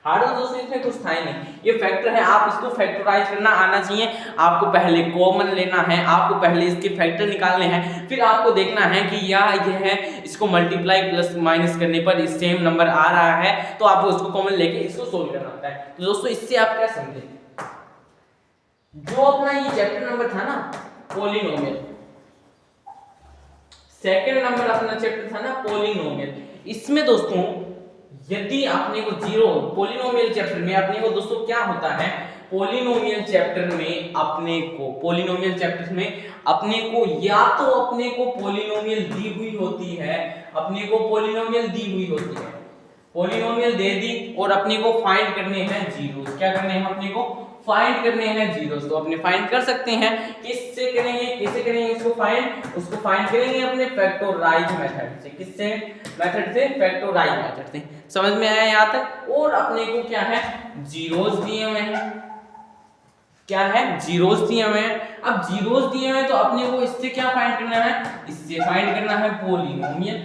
हार्ड तो दोस्तों इसमें कुछ था ही नहीं। ये फैक्टर है, आप इसको फैक्टराइज करना आना चाहिए। आपको पहले कॉमन लेना है, आपको पहले इसके फैक्टर निकालने हैं, फिर आपको देखना है कि यह है, इसको मल्टीप्लाई प्लस माइनस करने पर सेम नंबर आ रहा है, तो आपको उसको कॉमन लेके इसको सोल्व करना होता है। तो दोस्तों इससे आप क्या समझे, जो अपना ये चैप्टर नंबर था ना पॉलिनोमियल, सेकंड नंबर अपना चैप्टर था ना पॉलिनोमियल, इसमें दोस्तों यदि अपने को जीरो पॉलिनोमियल चैप्टर में अपने को दोस्तों क्या होता है, पॉलिनोमियल चैप्टर में अपने को या तो अपने को पॉलिनोमियल दी हुई होती है, पॉलिनोमियल दे दी और अपने को फाइंड करने हैं जीरोस। क्या करने हैं अपने को? फाइंड करने हैं जीरोस। तो अपने फाइंड कर सकते हैं, किससे करेंगे, कैसे करेंगे इसको फाइंड? उसको फाइंड करेंगे अपने फैक्टराइज मेथड से। किससे? मेथड से, फैक्टराइज मेथड से। समझ में आया यहाँ तक? और अपने को क्या है, जीरोस दिए हुए हैं। क्या है? जीरोस दिए हुए हैं। अब जीरोस दिए हुए हैं तो अपने को इससे क्या फाइंड करना है? इससे फाइंड करना है पॉलिनोमियल।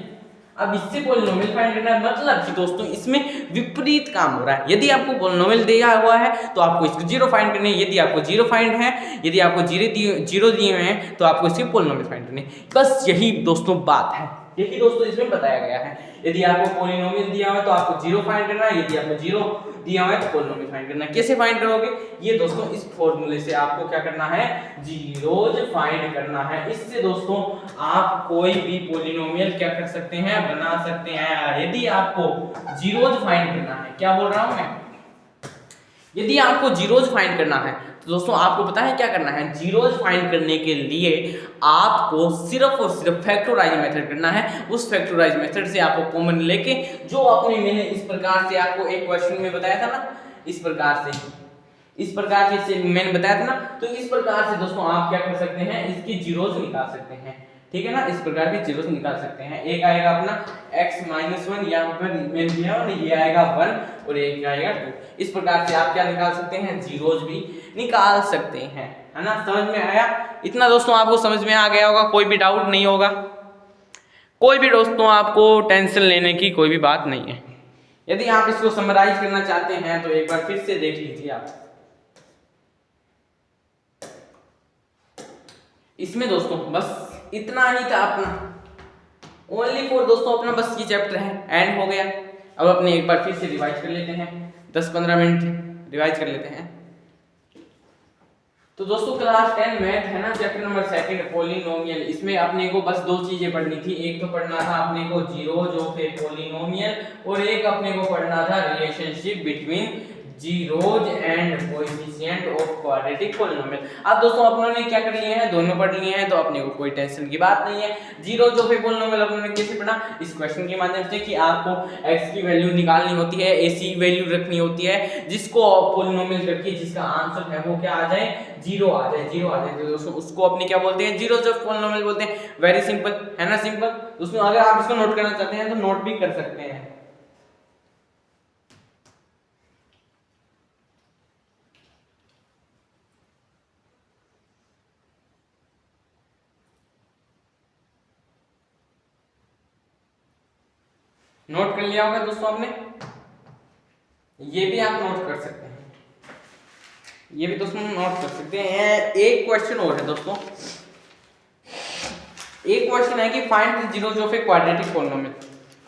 अब इससे पॉलिनोमियल फाइंड करना है, मतलब कि दोस्तों इसमें विपरीत काम हो रहा है। यदि आपको पॉलिनोमियल दिया हुआ है तो आपको इसको जीरो फाइंड करनी है। यदि आपको जीरो फाइंड है, यदि आपको जीरो दिए हुए हैं तो आपको इसके पॉलिनोमियल फाइंड करनी है। बस यही दोस्तों बात है, यही दोस्तों इसमें बताया गया है। यदि आपको पॉलिनोमियल दिया हुआ है तो आपको जीरो फाइंड करना है, यदि आपको जीरो दिया हुआ है तो पॉलिनोमियल फाइंड करना है। कैसे फाइंड करोगे? ये दोस्तों इस फॉर्मूले से आपको क्या करना है, जीरोज फाइंड करना है। इससे दोस्तों आप कोई भी पॉलिनोमियल क्या कर सकते हैं, बना सकते हैं। यदि आपको जीरोज फाइंड करना है, क्या बोल रहा हूं मैं, यदि आपको जीरोज फाइंड करना है तो दोस्तों आपको पता है क्या करना है, जीरोज फाइंड करने के लिए आपको सिर्फ और सिर्फ फैक्टराइज मेथड करना है। उस फैक्टराइज मेथड से आपको कॉमन लेके, जो अपने मैंने इस प्रकार से आपको एक क्वेश्चन में बताया था ना, इस प्रकार से मैंने बताया था ना, तो इस प्रकार से दोस्तों आप क्या कर सकते हैं, इसकी जीरोज निकाल सकते हैं। ठीक है ना, इस प्रकार के जीरोस निकाल सकते हैं। एक आएगा अपना x-1, यहाँ पर मैंने दिया और ये आएगा 1 और एक आएगा 2। इस प्रकार से आप क्या निकाल सकते हैं, जीरोस भी निकाल सकते हैं। है ना, समझ में आया? इतना दोस्तों आपको समझ में आ गया होगा, कोई भी डाउट नहीं होगा, कोई भी दोस्तों आपको टेंशन लेने की कोई भी बात नहीं है। यदि आप इसको समराइज करना चाहते हैं तो एक बार फिर से देख लीजिए आप। इसमें दोस्तों बस इतना ही था अपना, ओनली फॉर दोस्तों अपना बस ये चैप्टर है, एंड हो गया। अब अपने एक बार फिर से रिवाइज कर लेते हैं, 10-15 मिनट रिवाइज कर लेते हैं। तो दोस्तों क्लास 10 मैथ है ना, चैप्टर नंबर 2 पॉलिनोमियल। इसमें अपने को बस दो चीजें पढ़नी थी। एक तो पढ़ना था अपने को जीरोज ऑफ ए पॉलिनोमियल, और एक अपने को पढ़ना था relationship between zeros and coefficient of quadratic polynomial. अब दोस्तों अपनों क्या कर लिए हैं, दोनों पढ़ लिए हैं, तो अपने को कोई टेंशन की बात नहीं है। जीरोज ऑफ ए पॉलिनोमियल अपनों ने कैसे पढ़ा, इस क्वेश्चन के माध्यम से कि आपको x की वैल्यू निकालनी होती है, ऐसी वैल्यू रखनी होती है जिसको पॉलिनोमियल करके जिसका आंसर है वो क्या आ जाए, जीरो आ जाए। तो दोस्तों उसको अपने क्या बोलते हैं, जीरोज ऑफ पॉलिनोमियल बोलते हैं। वेरी सिंपल है ना, सिंपल। दोस्तों अगर आप इसको नोट करना चाहते हैं तो नोट भी कर सकते हैं। नोट कर लिया होगा दोस्तों आपने, ये भी आप नोट कर सकते हैं, ये भी दोस्तों नोट कर सकते हैं। एक क्वेश्चन और है दोस्तों, एक क्वेश्चन है कि find the zeros of a quadratic polynomial.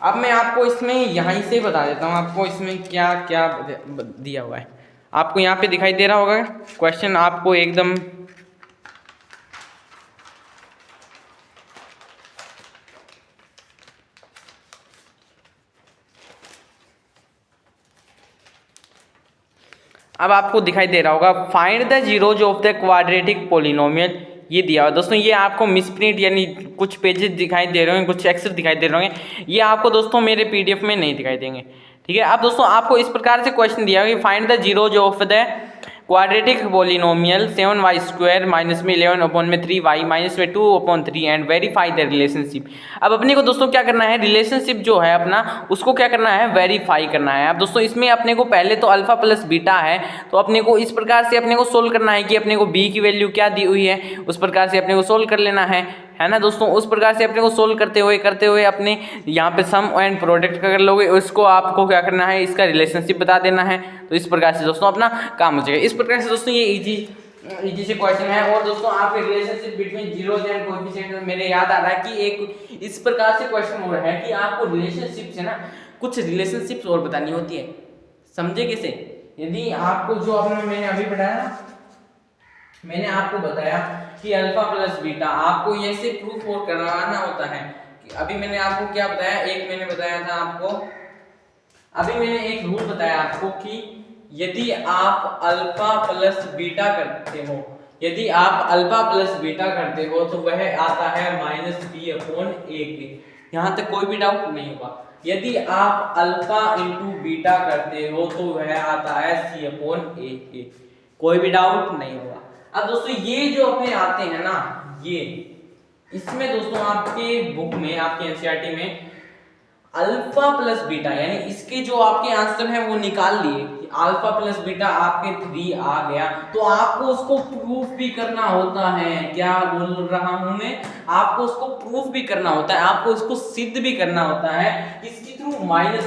अब मैं आपको इसमें यहीं से बता देता हूँ आपको इसमें क्या क्या दिया हुआ है। आपको यहाँ पे दिखाई दे रहा होगा क्वेश्चन, आपको एकदम अब आपको दिखाई दे रहा होगा, find the zeros of the quadratic polynomial, ये दिया हुआ दोस्तों। ये आपको मिसप्रिंट यानी कुछ पेजेस दिखाई दे रहे होंगे, कुछ एक्सेस दिखाई दे रहे होंगे, ये आपको दोस्तों मेरे पीडीएफ में नहीं दिखाई देंगे। ठीक है, अब दोस्तों आपको इस प्रकार से क्वेश्चन दिया हुआ, find the zeros of the quadratic polynomial 7y² minus में 11 अपॉन में 3y माइनस में 2/3 एंड वेरीफाई द रिलेशनशिप। अब अपने को दोस्तों क्या करना है, रिलेशनशिप जो है अपना उसको क्या करना है, वेरीफाई करना है। अब दोस्तों इसमें अपने को पहले तो अल्फा प्लस बीटा है, तो अपने को इस प्रकार से अपने को सोल्व करना है कि अपने को b की वैल्यू क्या दी हुई है, उस प्रकार से अपने को सोल्व कर लेना है ना दोस्तों। उस प्रकार से अपने को सोल्व करते हुए अपने यहाँ पे सम एंड प्रोडक्ट कर लोगे, उसको आपको क्या करना है, इसका रिलेशनशिप बता देना है। तो इस प्रकार से दोस्तों अपना काम हो जाएगा। इस प्रकार से दोस्तों ये इजी से क्वेश्चन है। और दोस्तों आपके relationship between zeros and coefficient मेरे याद आ रहा है कि एक इस प्रकार से क्वेश्चन हो रहा है कि आपको रिलेशनशिप से ना कुछ रिलेशनशिप्स और बतानी होती है। समझे कैसे? यदि आपको जो आपने मैंने अभी पढ़ाया ना, मैंने आपको बताया कि अल्फा प्लस बीटा आपको ऐसे प्रूफ और करवाना होता है कि अभी मैंने आपको क्या बताया, एक मैंने बताया था आपको, अभी मैंने एक रूल बताया आपको कि यदि आप अल्फा प्लस बीटा करते हो, यदि आप अल्फा प्लस बीटा करते हो तो वह आता है -b/a के। यहाँ तक कोई भी डाउट नहीं होगा। यदि आप अल्फा इंटू बीटा करते हो तो वह आता है C/A, कोई भी डाउट नहीं होगा। अब दोस्तों ये जो अपने आते हैं ना, ये इसमें दोस्तों आपके बुक में, आपके एनसीईआरटी में अल्फा प्लस बीटा, यानी इसके जो आपके आंसर हैं वो निकाल लिए कि अल्फा प्लस बीटा आपके 3 आ गया, तो आपको उसको प्रूफ भी करना होता है। क्या बोल रहा हूं मैं, आपको उसको प्रूफ भी करना होता है, आपको इसको सिद्ध भी करना होता है। इसके थ्रू -b/a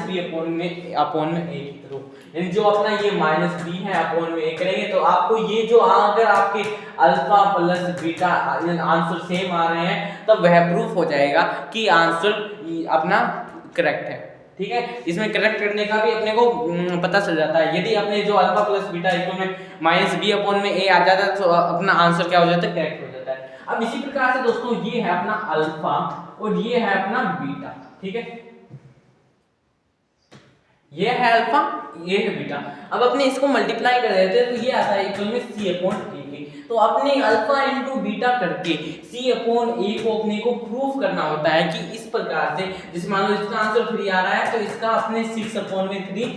के थ्रू, यानी जो अपना ये -b है अपॉन में a करेंगे तो आपको ये जो अगर आपके alpha plus beta answer same आ रहे हैं तब वह प्रूफ हो जाएगा कि आंसर अपना करेक्ट है। ठीक है, इसमें करेक्ट करने का भी अपने को पता चल जाता है। यदि अपने जो अल्फा प्लस बीटा इक्वल में -b/a आ जाता है तो अपना आंसर क्या हो जाता है, करेक्ट हो जाता है। अब इसी प्रकार से दोस्तों ये है अपना अल्फा और ये है अपना बीटा। ठीक है, ये है अल्फा, ये है बीटा। अब अपने इसको मल्टीप्लाई कर देते हैं तो ये आता है इक्वल में C/A के। तो अपने अल्फा इंटू बीटा करके C/A को अपने को प्रूफ करना होता है कि इस प्रकार से, जैसे मान लो इसका आंसर 3 आ रहा है तो इसका अपने 6/3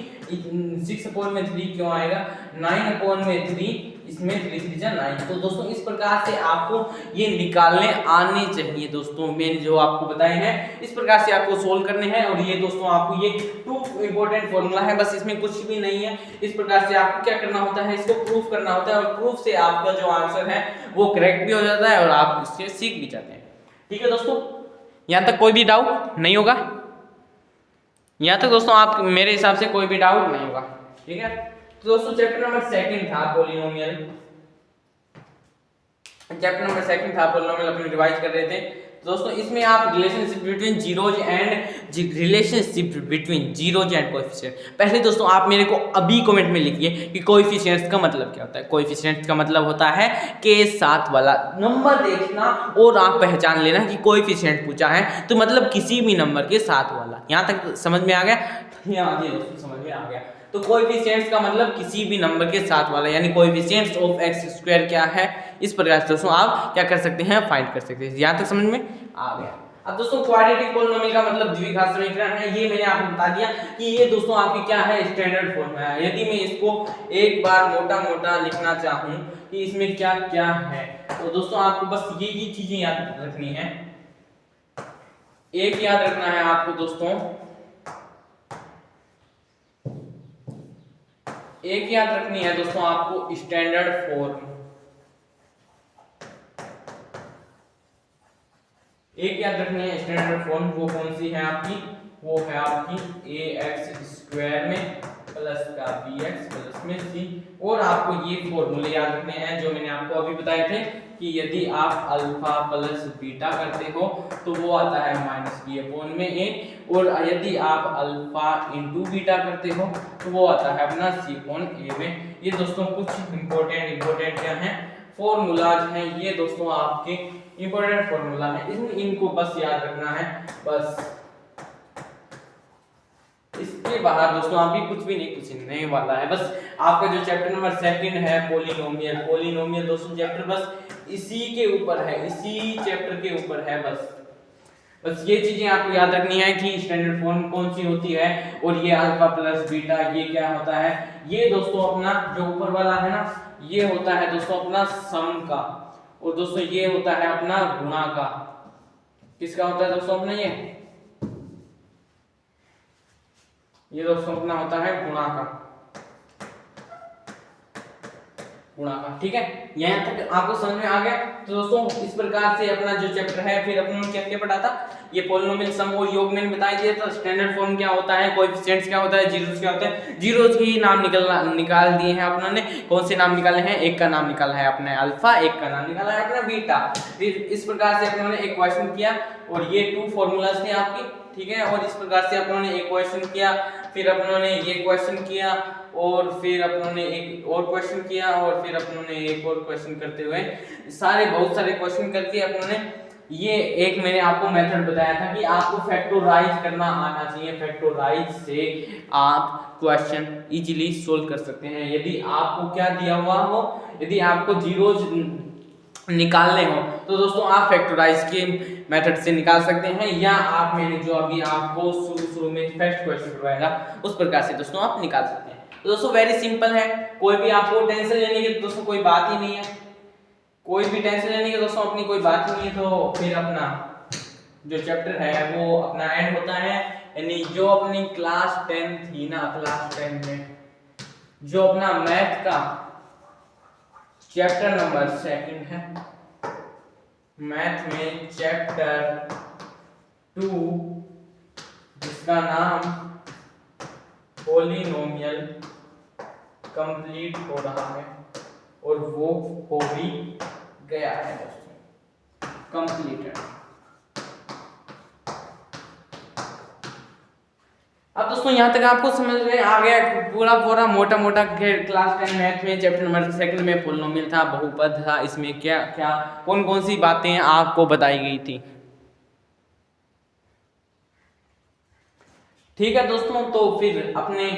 क्यों आएगा, 9/3, इसमें 3 3 जा 9। तो दोस्तों इस प्रकार से आपको ये निकालने आने चाहिए। दोस्तों मैंने जो आपको बताए हैं इस प्रकार से आपको सोल्व करने हैं। और ये दोस्तों आपको ये 2 इंपॉर्टेंट फॉर्मूला है, बस इसमें कुछ भी नहीं है। इस प्रकार से आपको क्या करना होता है, इसको प्रूफ करना होता है और प्रूफ से आपका जो आंसर है वो करेक्ट भी हो जाता है और आप इससे सीख भी जाते हैं। ठीक है दोस्तों, यहाँ तक कोई भी डाउट नहीं होगा, यहाँ तक दोस्तों आप मेरे हिसाब से कोई भी डाउट नहीं होगा। ठीक है, तो दोस्तों चैप्टर नंबर 2 था पॉलिनोमियल, अपने रिवाइज कर रहे थे। दोस्तों इसमें आप relationship between zeros and coefficient, पहले दोस्तों आप मेरे को अभी कमेंट में लिखिए कि कोएफिशिएंट्स का मतलब क्या होता है। कोएफिशिएंट्स का मतलब होता है के साथ वाला नंबर देखना और आप पहचान लेना कि कोएफिशिएंट पूछा है तो मतलब किसी भी नंबर के साथ वाला। यहाँ तक समझ में आ गया? यहाँ ये दोस्तों समझ में आ गया। तो कोएफिशिएंट्स का मतलब किसी भी नंबर के साथ वाला, यानी कोएफिशिएंट्स ऑफ x² क्या है, इस प्रकार से दोस्तों आप क्या कर सकते हैं, फाइंड कर सकते हैं। यहाँ तक समझ में आ गया। अब दोस्तों क्वाड्रेटिक पॉलिनोमियल का मतलब द्विघात समीकरण है, ये मैंने आपको बता दिया कि ये दोस्तों आपकी क्या है, स्टैंडर्ड फॉर्म है। यदि मैं इसको एक बार मोटा मोटा लिखना चाहूँ कि इसमें क्या क्या है, तो दोस्तों आपको बस ये चीजें याद रखनी है। एक याद रखना है आपको दोस्तों, एक याद रखनी है दोस्तों आपको, स्टैंडर्ड फॉर्म। एक याद रखनी है स्टैंडर्ड फॉर्म, वो कौन सी है आपकी, वो है आपकी ax² में प्लस का bx प्लस में c। और आपको ये फॉर्मूले याद रखने हैं जो मैंने आपको अभी बताए थे कि यदि आप अल्फा प्लस बीटा करते हो तो वो आता है -b/a, और यदि आप अल्फा इंटू बीटा करते हो तो वो आता है अपना C/a में। ये दोस्तों कुछ इंपॉर्टेंट क्या है, फॉर्मूलाज हैं ये दोस्तों, आपके इंपॉर्टेंट फॉर्मूला है, इनको बस याद रखना है बस। इसके बाहर दोस्तों अभी कुछ भी नहीं पूछने वाला है। बस आपका जो चैप्टर नंबर 2 है पॉलिनोमियल दोस्तों चैप्टर बस इसी के ऊपर है, इसी चैप्टर के ऊपर है। बस ये चीजें आपको याद रखनी है कि स्टैंडर्ड फॉर्म कौन सी होती है और ये अल्फा प्लस बीटा ये क्या होता है। ये दोस्तों अपना जो ऊपर वाला है ना, ये होता है दोस्तों अपना सम का, और दोस्तों ये होता है अपना गुणा का। किसका होता है दोस्तों अपना, ये दोस्तों अपना होता है गुणा का। ठीक है, यहाँ तक आपको समझ में आ गया। तो दोस्तों इस प्रकार से अपना जो चैप्टर है, फिर अपन क्या क्या पढ़ा था, ये पॉलिनोमियल सम और योग मैंने बता दिया था। स्टैंडर्ड फॉर्म क्या होता है, कोएफिशिएंट्स क्या होता है, जीरोस क्या होता है। जीरोस के ही नाम निकाल दिए हैं अपने। कौन से नाम निकाले हैं, एक का नाम निकाला है अपने अल्फा, एक का नाम निकाला है अपना बीटा। फिर इस प्रकार से अपने एक क्वेश्चन किया और ये 2 फॉर्मूलाज थे आपकी। ठीक है, और इस प्रकार से अपनों एक क्वेश्चन किया, फिर अपनों ने ये क्वेश्चन किया, और फिर अपनों ने एक और क्वेश्चन किया, और फिर अपनों ने एक और क्वेश्चन करते हुए बहुत सारे क्वेश्चन करके अपनों ने ये एक मैंने आपको मेथड बताया था कि आपको फैक्टराइज करना आना चाहिए। फैक्टराइज से आप क्वेश्चन इजीली सोल्व कर सकते हैं। यदि आपको क्या दिया हुआ हो, यदि आपको जीरोज निकालने हो तो दोस्तों आप फैक्टराइज के मेथड से निकाल सकते हैं, या आप मैंने जो अभी आपको शुरू में फर्स्ट क्वेश्चन करवाएगा उस प्रकार से दोस्तों आप निकाल सकते हैं। तो दोस्तों वेरी सिंपल है, कोई भी आपको टेंशन लेने की दोस्तों कोई बात ही नहीं है, कोई भी टेंशन लेने की दोस्तों अपनी कोई बात ही नहीं है। तो फिर अपना जो चैप्टर है वो अपना एंड होता है, यानी जो अपनी क्लास 10 थी ना, क्लास 10 में जो अपना मैथ का चैप्टर नंबर 2 है, मैथ में चैप्टर 2 जिसका नाम पॉलिनोमियल कंप्लीट हो रहा है और वो हो भी गया है दोस्तों, कंप्लीटेड। अब दोस्तों यहाँ तक आपको समझ में आ गया पूरा मोटा मोटा क्लास 10 मैथ में चैप्टर नंबर 2 में पॉलिनोमियल था, बहुपद था, इसमें क्या क्या कौन सी बातें आपको बताई गई थी। ठीक है दोस्तों, तो फिर अपने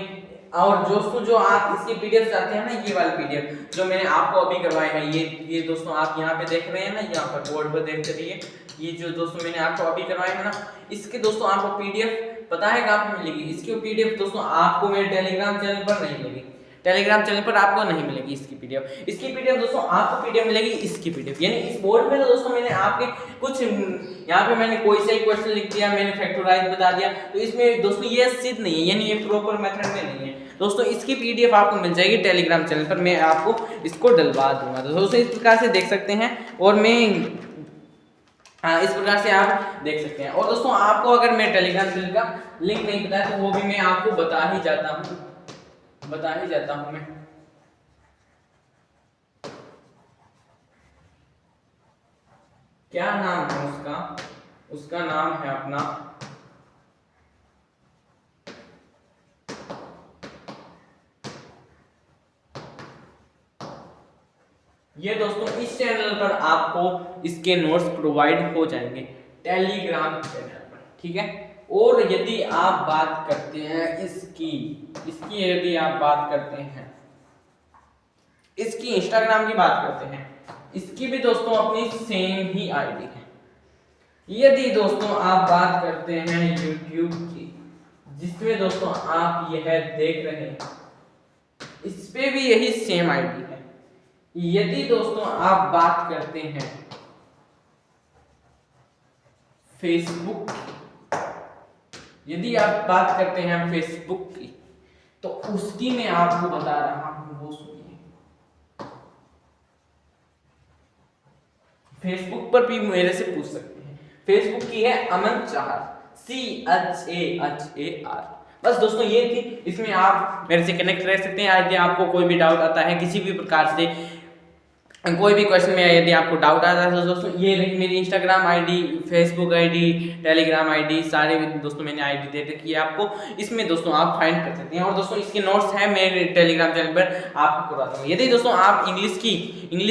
और दोस्तों जो आप इसकी पीडीएफ चाहते हैं ना, ये वाली पीडीएफ जो मैंने आपको अभी करवाए हैं, ये दोस्तों आप यहाँ पे देख रहे हैं ना, यहाँ पर बोर्ड पर देख रहिए, ये जो दोस्तों मैंने आपको अभी करवाए हैं ना, इसके दोस्तों आपको पीडीएफ पता है कहाँ पे मिलेगी। इसकी पीडीएफ दोस्तों आपको मेरे टेलीग्राम चैनल पर नहीं मिलेगी, टेलीग्राम चैनल पर आपको नहीं मिलेगी इसकी पीडीएफ। इसकी पीडीएफ दोस्तों आपको पीडीएफ मिलेगी इसकी पीडीएफ, यानी इस बोर्ड में तो दोस्तों मैंने आपके कुछ यहाँ पे मैंने कोई सा ही क्वेश्चन लिख दिया, मैंने फैक्टराइज बता दिया, तो इसमें दोस्तों ये सिद्ध नहीं है, यानी ये प्रॉपर मेथड में नहीं है दोस्तों। इसकी पीडीएफ आपको मिल जाएगी टेलीग्राम चैनल पर, मैं आपको इसको डलवा दूंगा दोस्तों, इस प्रकार से देख सकते हैं। और मैं इस प्रकार से आप देख सकते हैं। और दोस्तों आपको अगर मैं टेलीग्राम चैनल का लिंक नहीं पता है तो वो भी मैं आपको बता ही जाता हूँ मैं। क्या नाम है उसका नाम है अपना ये दोस्तों इस चैनल पर आपको इसके नोट्स प्रोवाइड हो जाएंगे टेलीग्राम चैनल पर, ठीक है। और यदि आप बात करते हैं इसकी यदि आप बात करते हैं इसकी इंस्टाग्राम की बात करते हैं, इसकी भी दोस्तों अपनी सेम ही आईडी है। यदि दोस्तों आप बात करते हैं यूट्यूब की, जिसमें दोस्तों आप यह देख रहे हैं, इस पे भी यही सेम आईडी है। यदि दोस्तों आप बात करते हैं फेसबुक, यदि आप बात करते हैं फेसबुक की, तो उसकी मैं आपको बता रहा हूं, वो सुनिए। फेसबुक पर भी मेरे से पूछ सकते हैं, फेसबुक की है अमन चाहर, CHAHAR। बस दोस्तों ये थी, इसमें आप मेरे से कनेक्ट रह सकते हैं। यदि आपको कोई भी डाउट आता है किसी भी प्रकार से, कोई भी क्वेश्चन में यदि आपको डाउट आता है तो दोस्तों ये रही मेरी Instagram ID, Facebook ID, Telegram ID, सारे दोस्तों मैंने आईडी दे रखी है आपको, इसमें दोस्तों आप फाइंड कर सकते हैं। और दोस्तों इसके नोट्स हैं मेरे टेलीग्राम चैनल पर, आपको करवाता हूँ। यदि दोस्तों आप इंग्लिश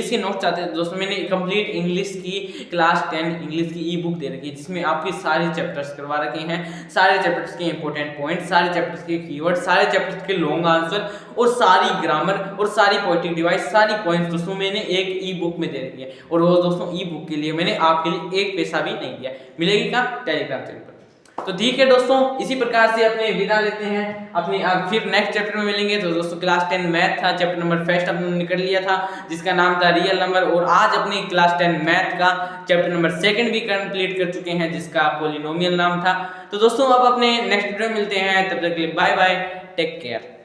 के नोट्स चाहते हैं दोस्तों, मैंने कंप्लीट इंग्लिश की क्लास 10 इंग्लिश की ई बुक दे रखी है, जिसमें आपके सारे चैप्टर्स करवा रखे हैं, सारे चैप्टर्स के इंपॉर्टेंट पॉइंट, सारे चैप्टर्स के कीवर्ड, सारे चैप्टर्स के लॉन्ग आंसर और सारी ग्रामर और सारी पोएटिक डिवाइस, सारी पॉइंट्स दोस्तों मैंने एक ई बुक में दे रखी है। और वो दोस्तों ई बुक के लिए मैंने आपके लिए एक पैसा भी नहीं दिया, मिलेगी क्या टेलीग्राम चैनल पर। तो ठीक है दोस्तों, इसी प्रकार से अपने विदा लेते हैं, अपने फिर नेक्स्ट चैप्टर में मिलेंगे। तो दोस्तों क्लास 10 मैथ था, चैप्टर नंबर फर्स्ट हमने निकल लिया था जिसका नाम था रियल नंबर, और आज अपनी क्लास 10 मैथ का चैप्टर नंबर 2 भी कंप्लीट कर चुके हैं जिसका पॉलिनोमियल नाम था। तो दोस्तों अब अपने नेक्स्ट वीडियो में मिलते हैं, तब तक के लिए बाय बाय, टेक केयर।